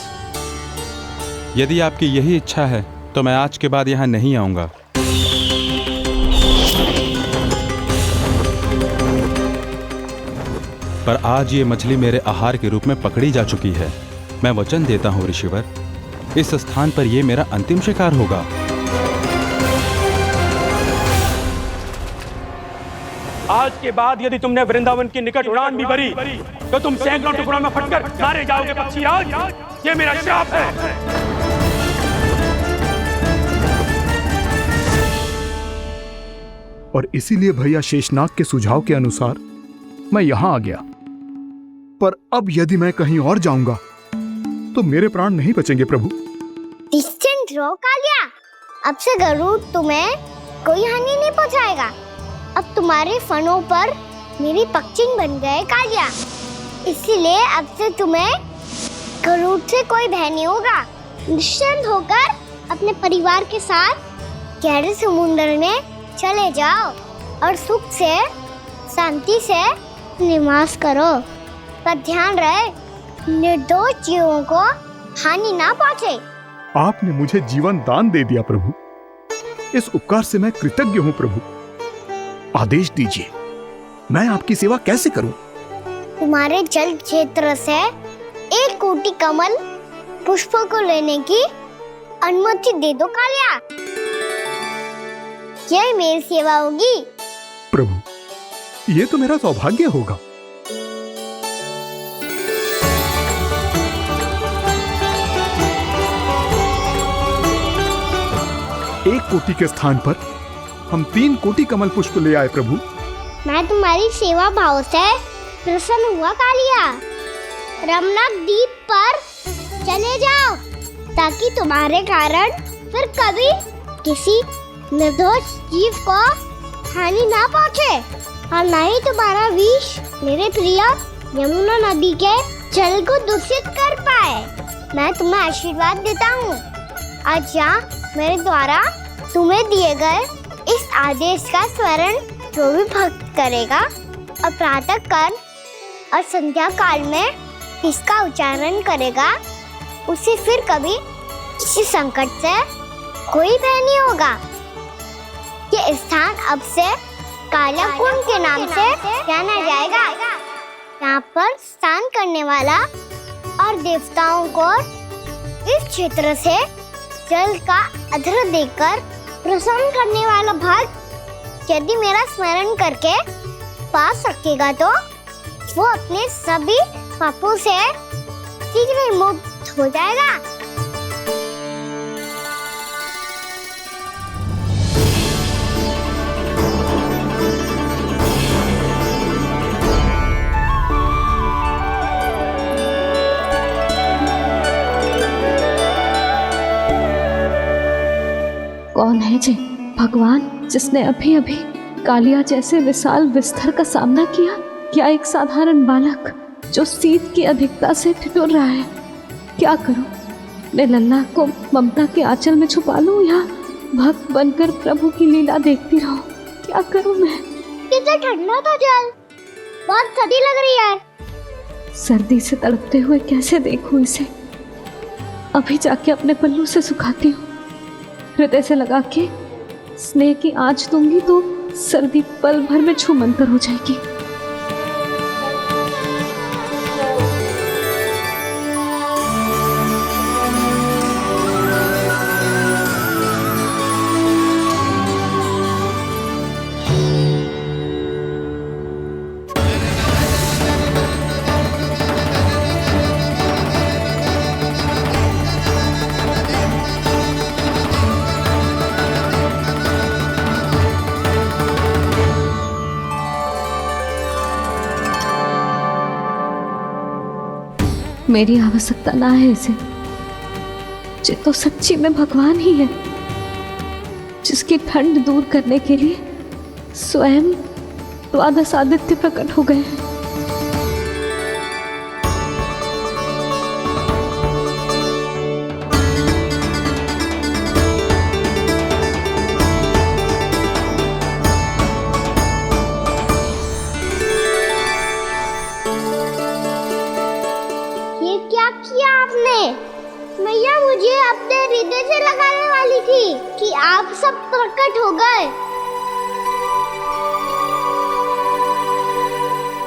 यदि आपकी यही इच्छा है तो मैं आज के बाद यहाँ नहीं आऊंगा। पर आज ये मछली मेरे आहार के रूप में पकड़ी जा चुकी है। मैं वचन देता हूँ ऋषिवर, इस स्थान पर यह मेरा अंतिम शिकार होगा। आज के बाद यदि तुमने वृंदावन की निकट उड़ान भी भरी तो तुम सैकड़ों टुकड़ों में फटकर मारे जाओगे पक्षीराज। ये मेरा श्राप है। और इसीलिए भैया शेषनाग के सुझाव के अनुसार मैं यहां आ गया। पर अब यदि मैं कहीं और जाऊंगा तो मेरे प्राण नहीं बचेंगे प्रभु। डिस्टेंट रहो कालिया। अब से गरुड़ तुम्हें कोई हानि नहीं पहुंचाएगा। अब तुम्हारे फनों पर मेरी पक्षिंग बन गए कालिया। इसीलिए अब से तुम्हें गरुड़ से कोई भय नहीं होगा। निश्चिंत होकर अपने परिवार के साथ गहरे समुद्र में चले जाओ और सुख से शांति से निवास करो। पर ध्यान रहे निर्दोष जीवों को हानि ना पहुंचे। आपने मुझे जीवन दान दे दिया प्रभु। इस उपकार से मैं कृतज्ञ हूँ प्रभु। आदेश दीजिए, मैं आपकी सेवा कैसे करूं? तुम्हारे जल क्षेत्र से 1 कोटि कमल पुष्पों को लेने की अनुमति दे दो कालिया। यह मेरी सेवा होगी। प्रभु, ये तो मेरा सौभाग्य होगा। एक कोटि के स्थान पर हम 3 कोटि कमल पुष्प ले आए प्रभु। मैं तुम्हारी सेवा भाव से प्रसन्न हुआ कालिया। रमनाक द्वीप पर चले जाओ ताकि तुम्हारे कारण फिर कभी किसी निर्दोष जीव को हानि ना पहुंचे और न ही तुम्हारा विष मेरे प्रिय यमुना नदी के जल को दूषित कर पाए। मैं तुम्हें आशीर्वाद देता हूँ। आज यहाँ मेरे द्वारा तुम्हें दिए गए इस आदेश का स्मरण जो भी भक्त करेगा और प्रातः काल और संध्या काल में इसका उच्चारण करेगा, उसे फिर कभी किसी संकट से कोई भय नहीं होगा। ये स्थान अब से कालिया कुंड के नाम से जाना जाएगा। यहाँ पर स्नान करने वाला और देवताओं को इस क्षेत्र से जल का अधर देकर प्रसन्न करने वाला भक्त यदि मेरा स्मरण करके पास रखेगा तो वो अपने सभी पापों से शीघ्र ही मुक्त हो जाएगा। कौन है जी भगवान जिसने अभी अभी कालिया जैसे विशाल विस्तर का सामना किया? क्या एक साधारण बालक जो शीत की अधिकता से ठिठुर रहा है? क्या करूं? मैं लल्ला को ममता के आंचल में छुपा लूं या भक्त बनकर प्रभु की लीला देखती रहूं? क्या करूं मैं? कितना ठंडा था जल, बहुत सर्दी लग रही है। सर्दी से तड़पते हुए कैसे देखूं इसे? अभी जाके अपने पल्लू से सुखाती हूँ, हृदय से लगा के स्नेह की आंच दूंगी तो सर्दी पल भर में छूमंतर हो जाएगी। मेरी आवश्यकता ना है इसे, ये तो सच्ची में भगवान ही है जिसकी ठंड दूर करने के लिए स्वयं द्वादश आदित्य प्रकट हो गए हैं। मैया मुझे अपने हृदय से लगाने वाली थी कि आप सब प्रकट हो गए।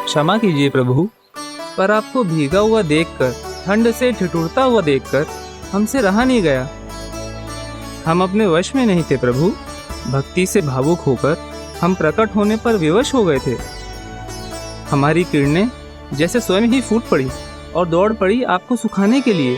क्षमा कीजिए प्रभु, पर आपको भीगा हुआ देखकर, ठंड से ठिठुरता हुआ देखकर हमसे रहा नहीं गया। हम अपने वश में नहीं थे प्रभु। भक्ति से भावुक होकर हम प्रकट होने पर विवश हो गए थे। हमारी किरणें जैसे स्वयं ही फूट पड़ी और दौड़ पड़ी आपको सुखाने के लिए।